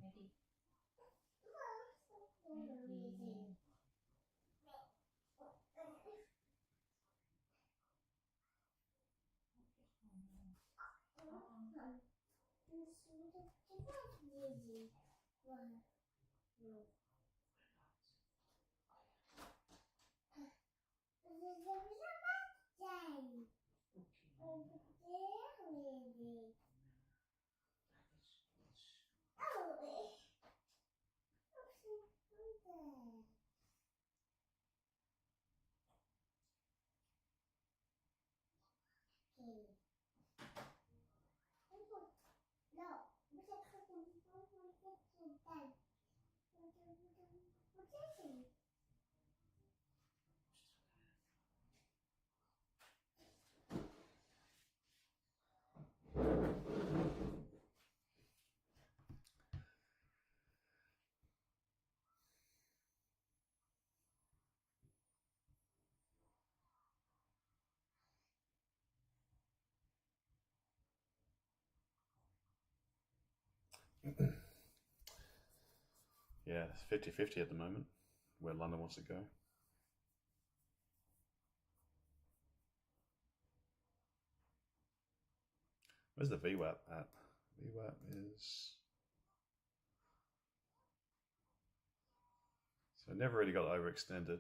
Yeah, it's 50-50 at the moment, where London wants to go. Where's the VWAP at? VWAP is... So I never really got overextended.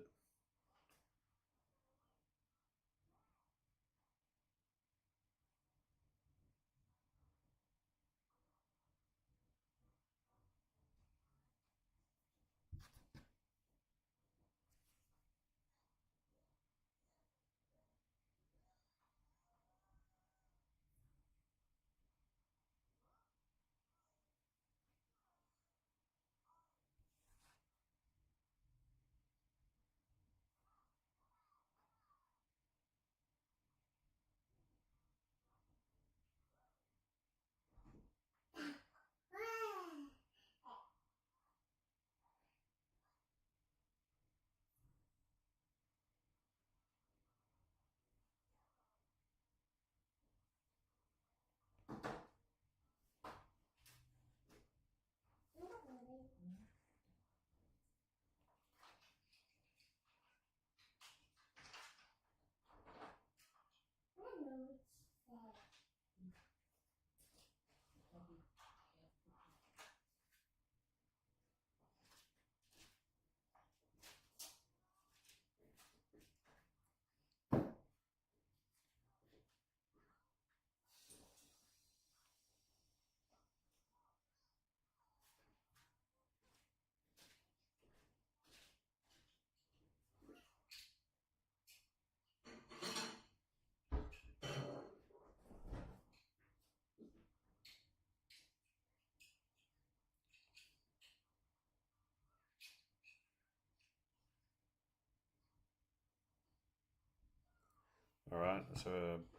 All right, so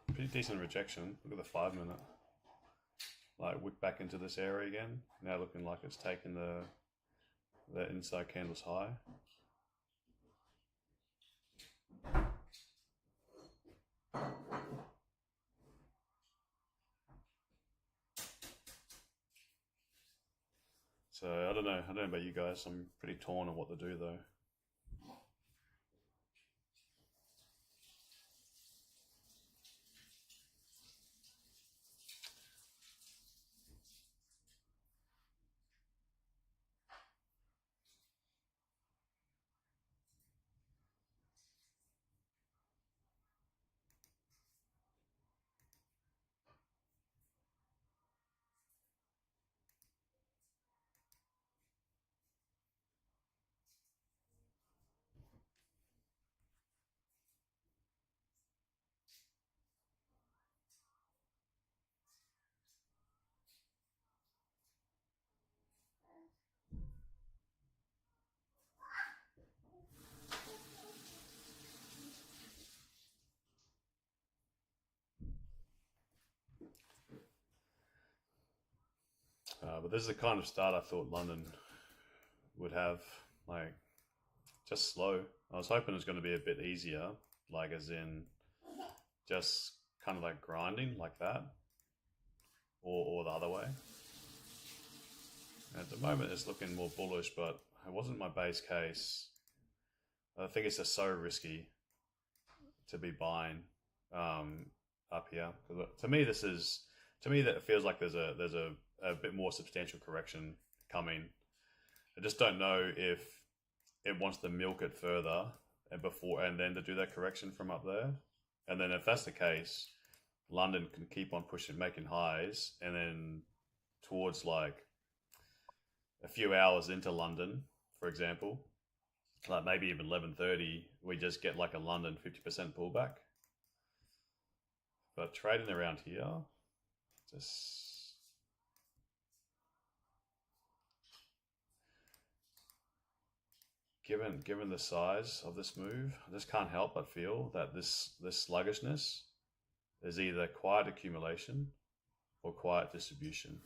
a pretty decent rejection. Look at the 5 minute. Like wick back into this area again. Now looking like it's taken the inside candle's high. So I don't know about you guys. I'm pretty torn on what to do though. But this is the kind of start I thought London would have, like just slow. I was hoping it was going to be a bit easier, like as in just kind of like grinding like that, or the other way. At the moment it's looking more bullish, but it wasn't my base case. I think it's just so risky to be buying up here. To me that it feels like there's a bit more substantial correction coming. I just don't know if it wants to milk it further and then to do that correction from up there. And then if that's the case, London can keep on pushing, making highs, and then towards like a few hours into London, for example, like maybe even 11:30, we just get like a London 50% pullback. But trading around here, just given the size of this move, I just can't help but feel that this sluggishness is either quiet accumulation or quiet distribution.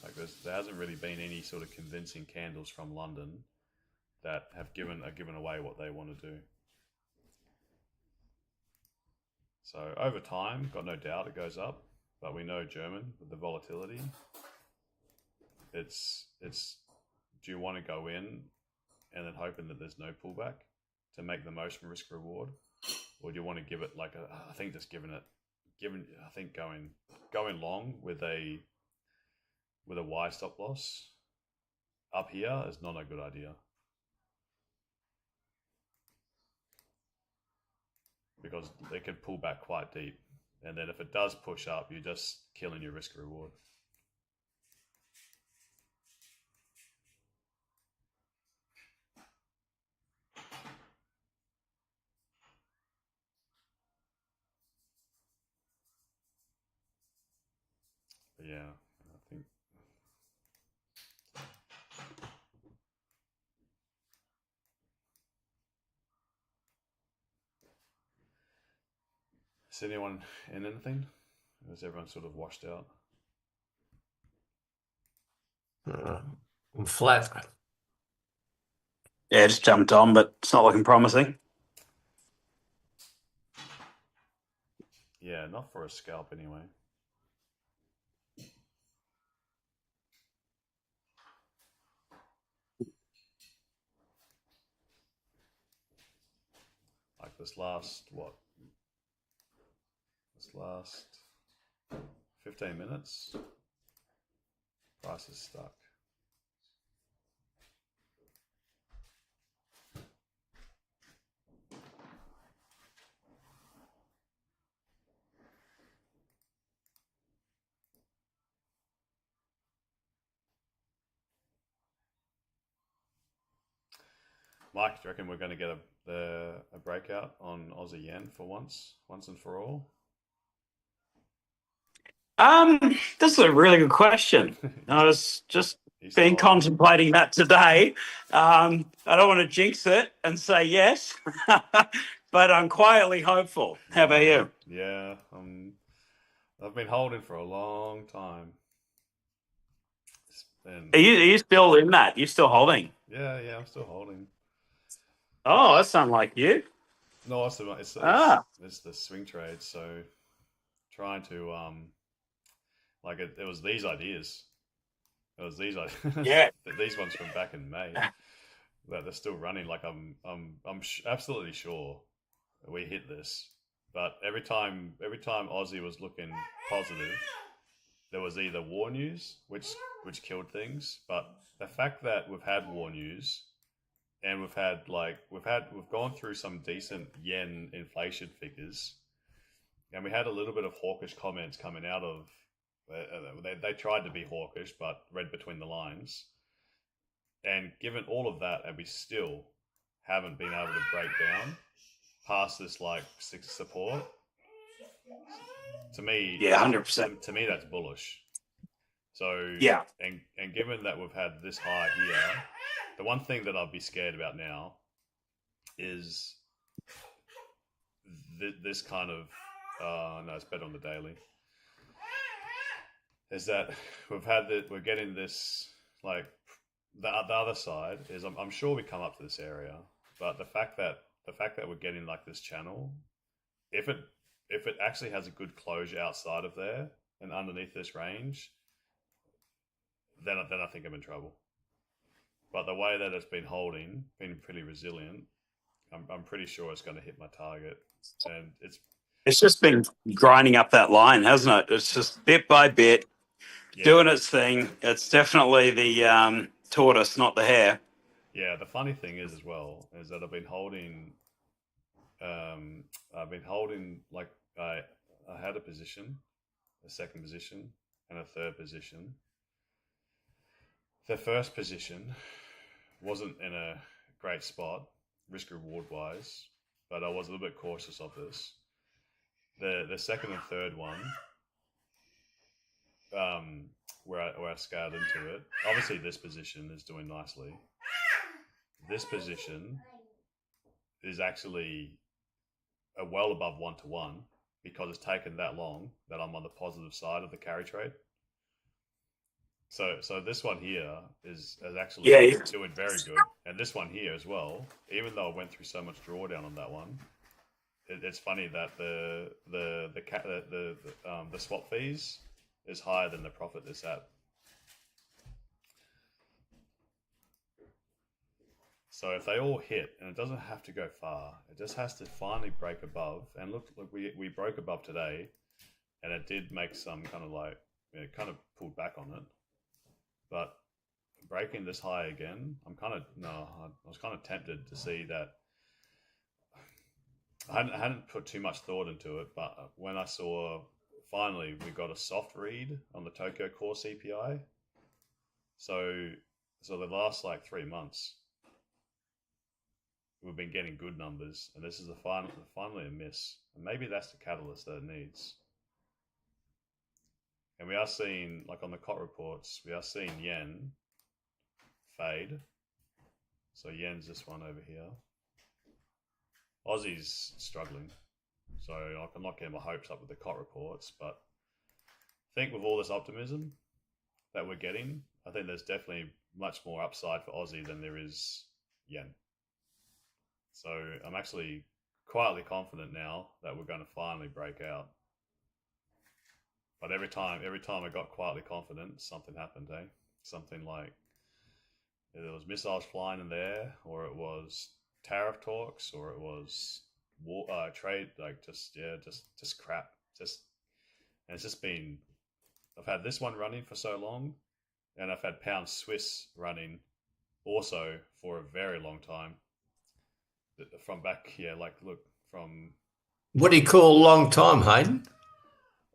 Like there hasn't really been any sort of convincing candles from London that are given away what they want to do. So over time, got no doubt it goes up, but we know German with the volatility. It's do you want to go in and then hoping that there's no pullback to make the most from risk reward, or do you want to give it like I think going long with a Y stop loss up here is not a good idea, because they could pull back quite deep, and then if it does push up, you're just killing your risk reward. But yeah, I think is anyone in anything? Or is everyone sort of washed out? I'm flat. Yeah, just jumped on, but it's not looking promising. Yeah, not for a scalp anyway. Like this last 15 minutes, price is stuck. Mike, do you reckon we're going to get a breakout on Aussie yen for once and for all? This is a really good question. I was just been contemplating that today. I don't want to jinx it and say yes, but I'm quietly hopeful. How about you? Yeah, I've been holding for a long time. Are you still in that? You still holding? Yeah, I'm still holding. Oh, that sounds like you. No, it's the swing trade. So trying to like it was these ideas. It was these ideas. Yeah. These ones from back in May that they're still running. Like I'm absolutely sure we hit this, but every time Aussie was looking positive, there was either war news, which killed things. But the fact that we've had war news, and we've gone through some decent yen inflation figures, and we had a little bit of hawkish comments coming out of. They tried to be hawkish, but read between the lines. And given all of that, and we still haven't been able to break down past this like 6 support. To me, 100%. To me, that's bullish. So yeah, and given that we've had this high here, the one thing that I'd be scared about now is this kind of no, it's better on the daily. Is that we're getting this like the other side is I'm sure we come up to this area, but the fact that we're getting like this channel, if it actually has a good closure outside of there and underneath this range, then I think I'm in trouble. But the way that it's been holding, been pretty resilient, I'm pretty sure it's going to hit my target, and it's just been grinding up that line, hasn't it? It's just bit by bit. Yeah. Doing its thing. It's definitely the tortoise, not the hare. Yeah, the funny thing is as well is that I've been holding like I had a position, a second position, and a third position. The first position wasn't in a great spot, risk reward wise, but I was a little bit cautious of this. The second and third one, where I scaled into it. Obviously, this position is doing nicely. This position is actually well above 1-to-1 because it's taken that long that I'm on the positive side of the carry trade. So this one here is actually doing very good, and this one here as well. Even though I went through so much drawdown on that one, it's funny that the swap fees is higher than the profit it's at. So if they all hit, and it doesn't have to go far, it just has to finally break above. And look, we broke above today, and it did make some kind of like, it kind of pulled back on it. But breaking this high again, I was kind of tempted to see that. I hadn't put too much thought into it, but when I saw finally we got a soft read on the Tokyo Core CPI, so the last like 3 months, we've been getting good numbers, and this is finally a miss, and maybe that's the catalyst that it needs. And we are seeing, like on the COT reports, we are seeing yen fade. So yen's this one over here. Aussie's struggling, so I'm not getting my hopes up with the COT reports, but I think with all this optimism that we're getting, I think there's definitely much more upside for Aussie than there is yen. So I'm actually quietly confident now that we're going to finally break out. But every time I got quietly confident, something happened, eh? Something like either it was missiles flying in the air, or it was tariff talks, or it was war, trade, like just crap. And it's just been. I've had this one running for so long, and I've had pound Swiss running also for a very long time. From back, from. What do you call a long time, Hayden?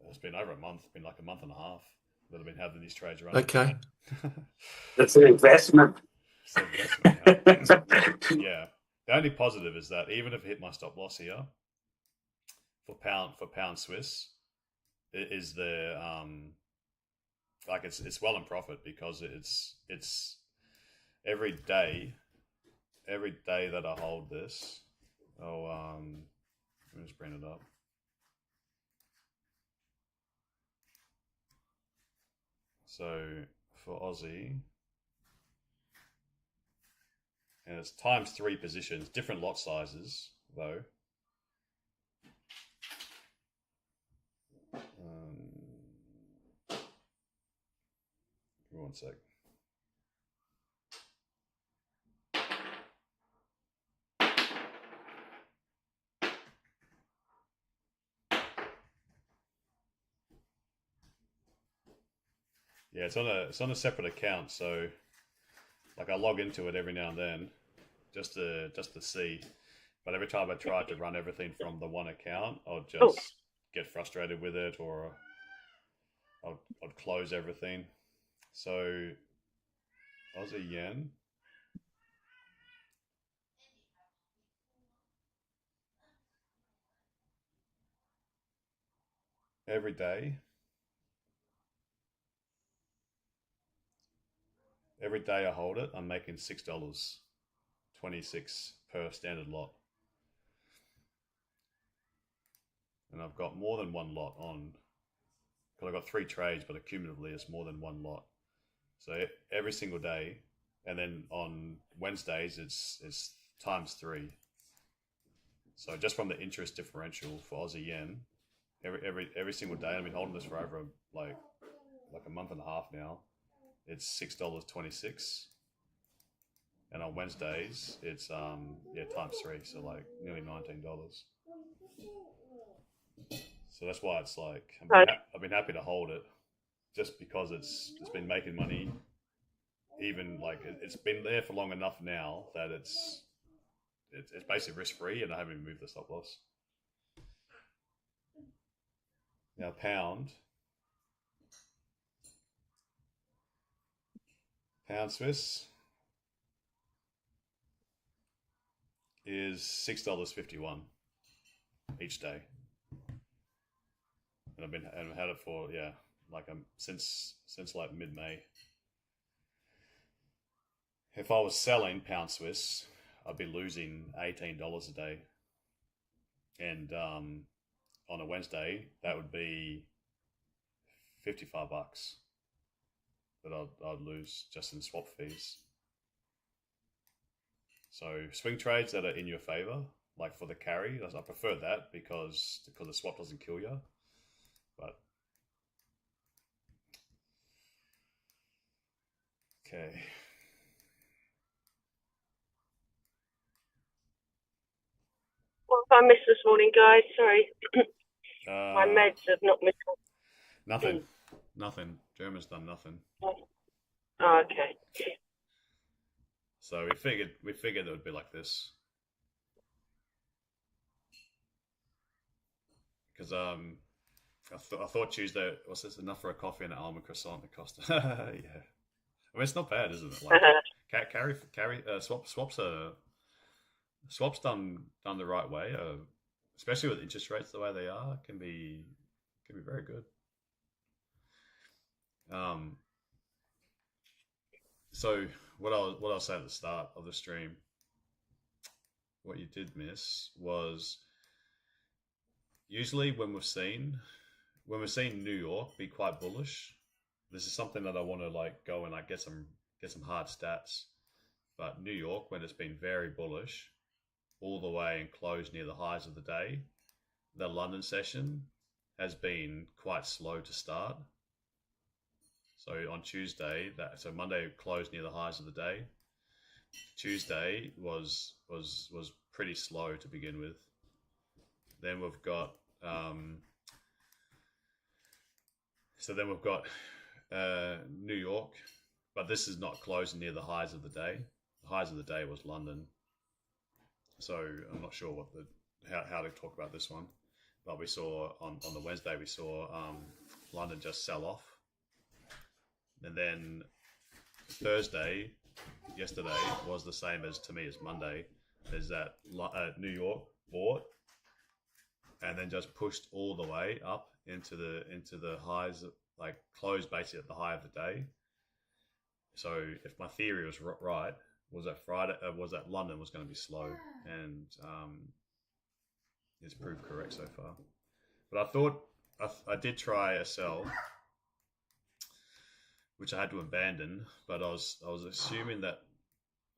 It's been over a month. It's been like a month and a half that I've been having these trades running. Okay. That's an investment. It's an investment, yeah. The only positive is that even if I hit my stop loss here for pound Swiss, it is the it's well in profit because it's every day that I hold this. Let me just bring it up. So for Aussie, and it's times 3 positions, different lot sizes though. Give me 1 sec. Yeah, it's on a separate account, so like I log into it every now and then just to see. But every time I try to run everything from the one account, I'll just get frustrated with it, or I'd close everything. So Aussie yen. Every day I hold it, I'm making $6.26 per standard lot. And I've got more than one lot on, because I've got 3 trades, but cumulatively it's more than one lot. So every single day, and then on Wednesdays it's times 3. So just from the interest differential for Aussie yen, every single day, I've been holding this for over like a month and a half now. It's $6.26, and on Wednesdays it's times 3, so like nearly $19. So that's why it's like I've been happy to hold it, just because it's been making money even like it's been there for long enough now that it's basically risk free, and I haven't even moved the stop loss. Now pound Swiss is $6.51 each day, and I've had it for like since like mid-May. If I was selling pound Swiss, I'd be losing $18 a day, and on a Wednesday that would be $55 that I'd lose just in swap fees. So swing trades that are in your favor, like for the carry, I prefer that because the swap doesn't kill you. But okay. What have I missed this morning, guys? Sorry. My meds have not missed. Nothing. German's done nothing. Oh, okay. So we figured it would be like this. Because I thought Tuesday was this enough for a coffee and an almond croissant. It cost. Yeah. I mean, it's not bad, isn't it? Like swaps done the right way, especially with interest rates the way they are, can be very good. So what I was saying at the start of the stream, what you did miss was usually when we've seen New York be quite bullish. This is something that I want to like go and like get some hard stats. But New York, when it's been very bullish all the way and closed near the highs of the day, the London session has been quite slow to start. So on Tuesday, so Monday closed near the highs of the day. Tuesday was pretty slow to begin with. Then we've got New York, but this is not closing near the highs of the day. The highs of the day was London. So I'm not sure how to talk about this one, but we saw on the Wednesday we saw London just sell off. And then Thursday, yesterday, was the same as to me as Monday. Is that New York bought and then just pushed all the way up into the highs, like closed basically at the high of the day. So if my theory was right, was that London was going to be slow, and it's proved correct so far. But I thought I did try a sell, which I had to abandon, but I was assuming that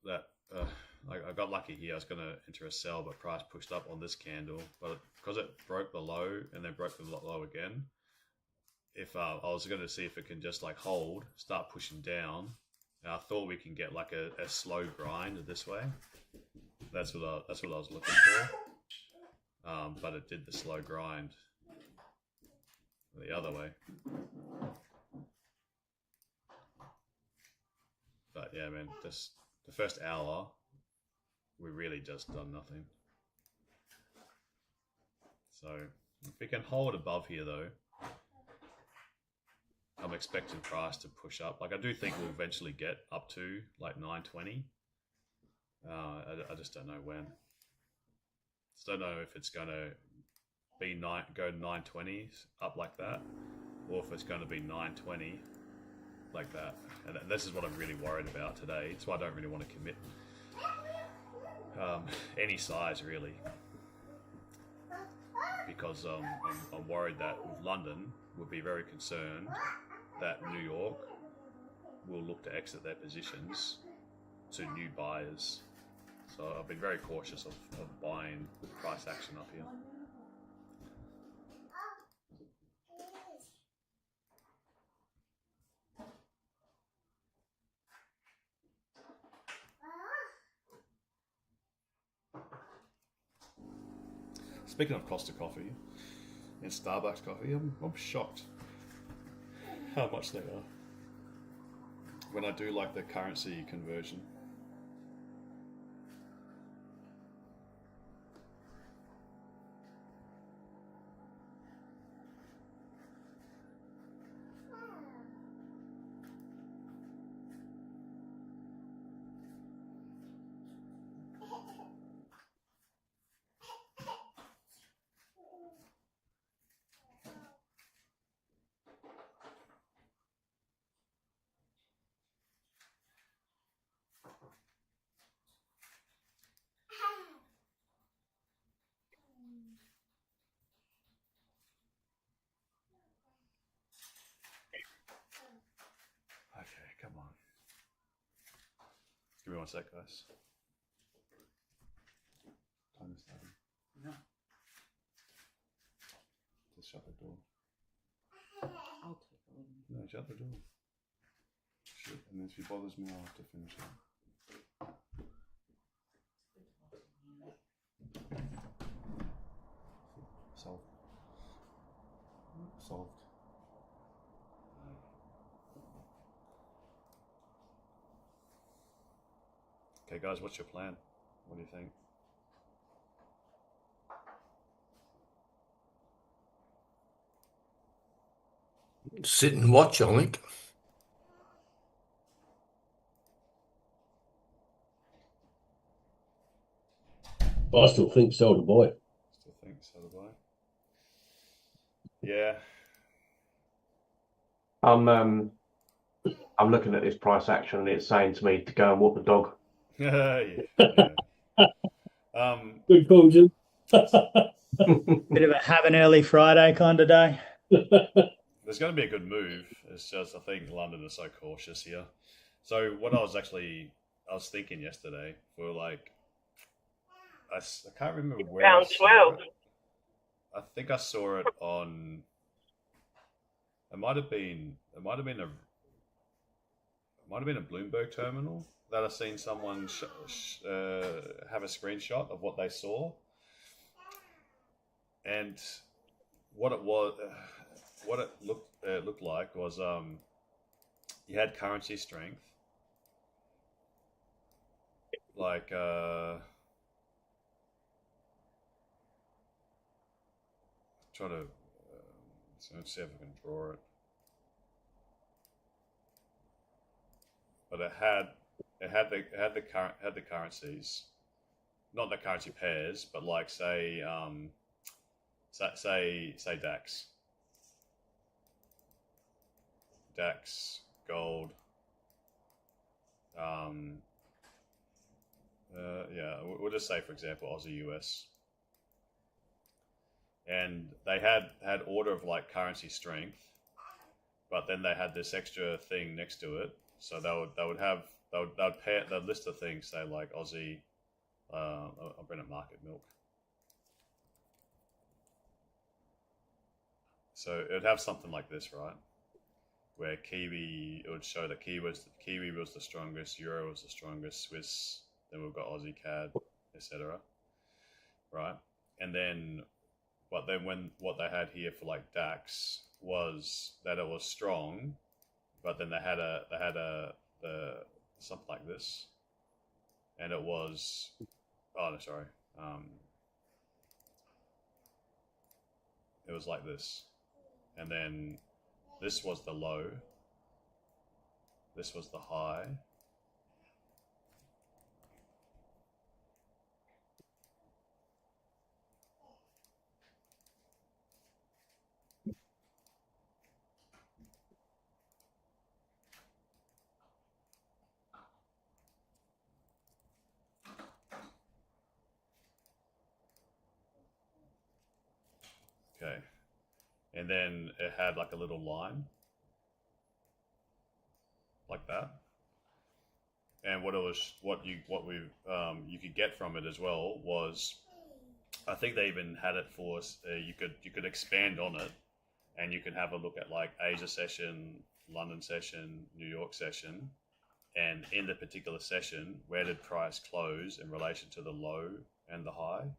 I got lucky here. I was going to enter a sell, but price pushed up on this candle. But because it broke the low and then broke the low again, if I was going to see if it can just like hold, start pushing down. And I thought we can get like a slow grind this way. That's what I was looking for. But it did the slow grind the other way. But yeah, man, just the first hour, we really just done nothing. So if we can hold above here though, I'm expecting price to push up. Like I do think we'll eventually get up to like 920. I just don't know when. Just don't know if it's going to be go 920 up like that, or if it's going to be 920 like that. And this is what I'm really worried about today. It's why I don't really want to commit any size really, because I'm worried that with London would be very concerned that New York will look to exit their positions to new buyers. So I've been very cautious of buying with price action up here. Speaking of Costa Coffee and Starbucks coffee, I'm shocked how much they are. when I do like the currency conversion. Okay, come on. Give me 1 sec, guys. Time is starting. No. Just shut the door. I'll take a little. No, shut the door. Shit, and then if he bothers me, I'll have to finish it. Solved. Solved. Okay, guys, what's your plan? What do you think? Sit and watch, I think. I still think sell to buy. Still think so do I. Yeah. I'm looking at this price action and it's saying to me to go and walk the dog. Yeah. Good call, Jim. Bit of a have an early Friday kind of day. There's going to be a good move. It's just I think London is so cautious here. So what I was thinking yesterday for like I can't remember where Round I saw 12. it. I think I saw it on. It might have been a Bloomberg terminal that I've seen someone have a screenshot of what they saw, and what it was, what it looked like was you had currency strength, like try to let's see if I can draw it. But it had the currencies, not the currency pairs, but like say DAX, gold, yeah, we'll just say for example Aussie US, and they had order of like currency strength, but then they had this extra thing next to it. So they'd list of things, say like Aussie, I'll bring up market milk. So it would have something like this, right? Where Kiwi, it would show that Kiwi was the strongest, Euro was the strongest, Swiss, then we've got Aussie CAD, etc. Right? And then, but then when what they had here for like DAX was that it was strong, but then they had something like this, and it was it was like this, and then this was the low, this was the high, okay, and then it had like a little line like that, and you could get from it as well was, I think they even had it for you could expand on it, and you can have a look at like Asia session, London session, New York session, and in the particular session, where did price close in relation to the low and the high?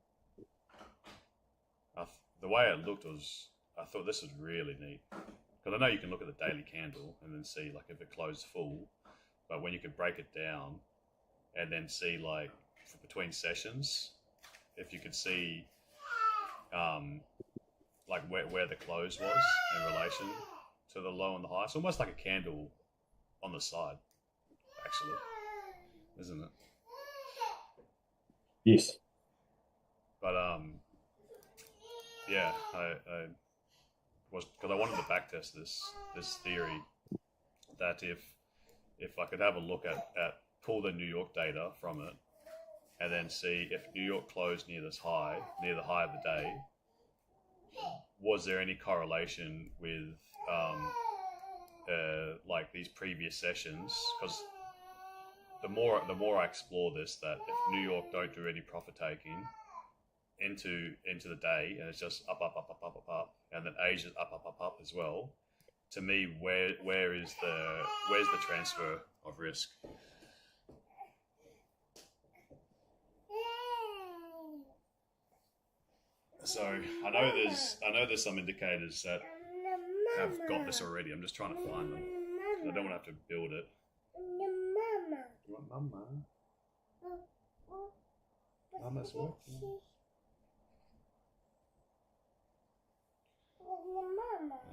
The way it looked was, I thought this was really neat, because I know you can look at the daily candle and then see like if it closed full, but when you could break it down and then see like between sessions, if you could see like where the close was in relation to the low and the high. It's almost like a candle on the side, actually, isn't it? Yes. But yeah, I was, because I wanted to backtest this theory that if I could have a look at pull the New York data from it and then see if New York closed near the high of the day, was there any correlation with like these previous sessions? Because the more I explore this, that if New York don't do any profit taking into the day and it's just up, and then Asia's up as well, to me, where's the transfer of risk? So I know there's some indicators that have got this already. I'm just trying to find them. I don't want to have to build it. You want mama? Mama's working.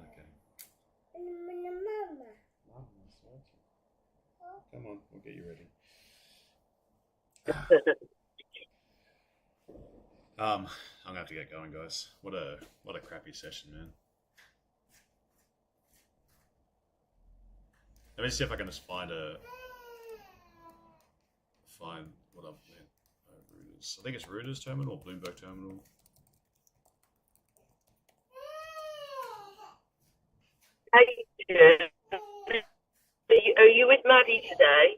Okay. Mama's working. Come on, we'll get you ready. I'm gonna have to get going, guys. What a crappy session, man. Let me see if I can just find what I've meant. Reuters. I think it's Reuters terminal or Bloomberg terminal. Are you with Maddie today,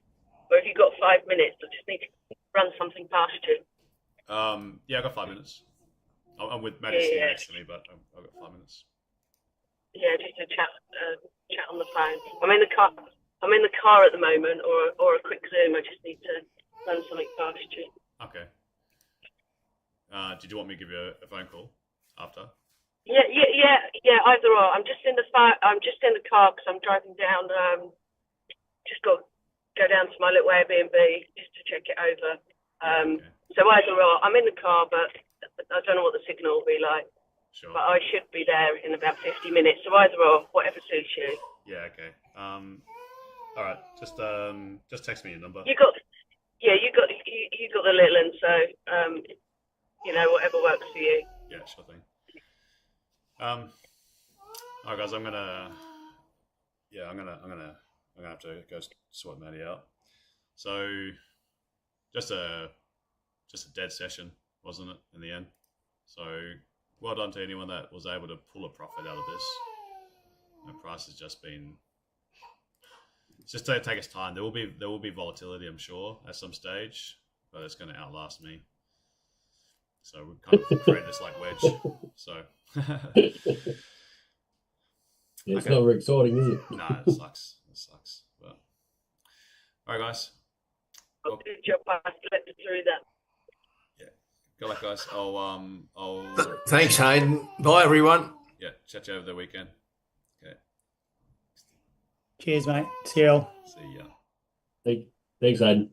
or have you got 5 minutes? I just need to run something past you. Yeah, I got 5 minutes. I'm with Maddie sitting next to me, but I've got 5 minutes. Yeah, just a chat on the phone. I'm in the car at the moment, or a quick Zoom. I just need to run something past you. Okay. Did you want me to give you a phone call after? Yeah. Either or. I'm just in the car because I'm driving down. Just got to go down to my little Airbnb just to check it over. Okay. So either or. I'm in the car, but I don't know what the signal will be like. Sure. But I should be there in about 50 minutes. So either or, whatever suits you. Yeah. Okay. All right. Just text me your number. You got the little one, so whatever works for you. Yeah, sure thing. All right, guys. I'm gonna have to go sort Maddie out. So, just a dead session, wasn't it, in the end? So, well done to anyone that was able to pull a profit out of this. The price has just been. It's just to take its time. There will be volatility, I'm sure, at some stage, but it's going to outlast me. So we kind of create this like wedge. So It's not very exciting, is it? No, it sucks. But all right, guys. I'll do your best to let you through that. Yeah. Good luck, guys. I'll Thanks, Hayden. Bye, everyone. Yeah, chat you over the weekend. Okay. Cheers, mate. See you all. See ya. Thanks, Hayden.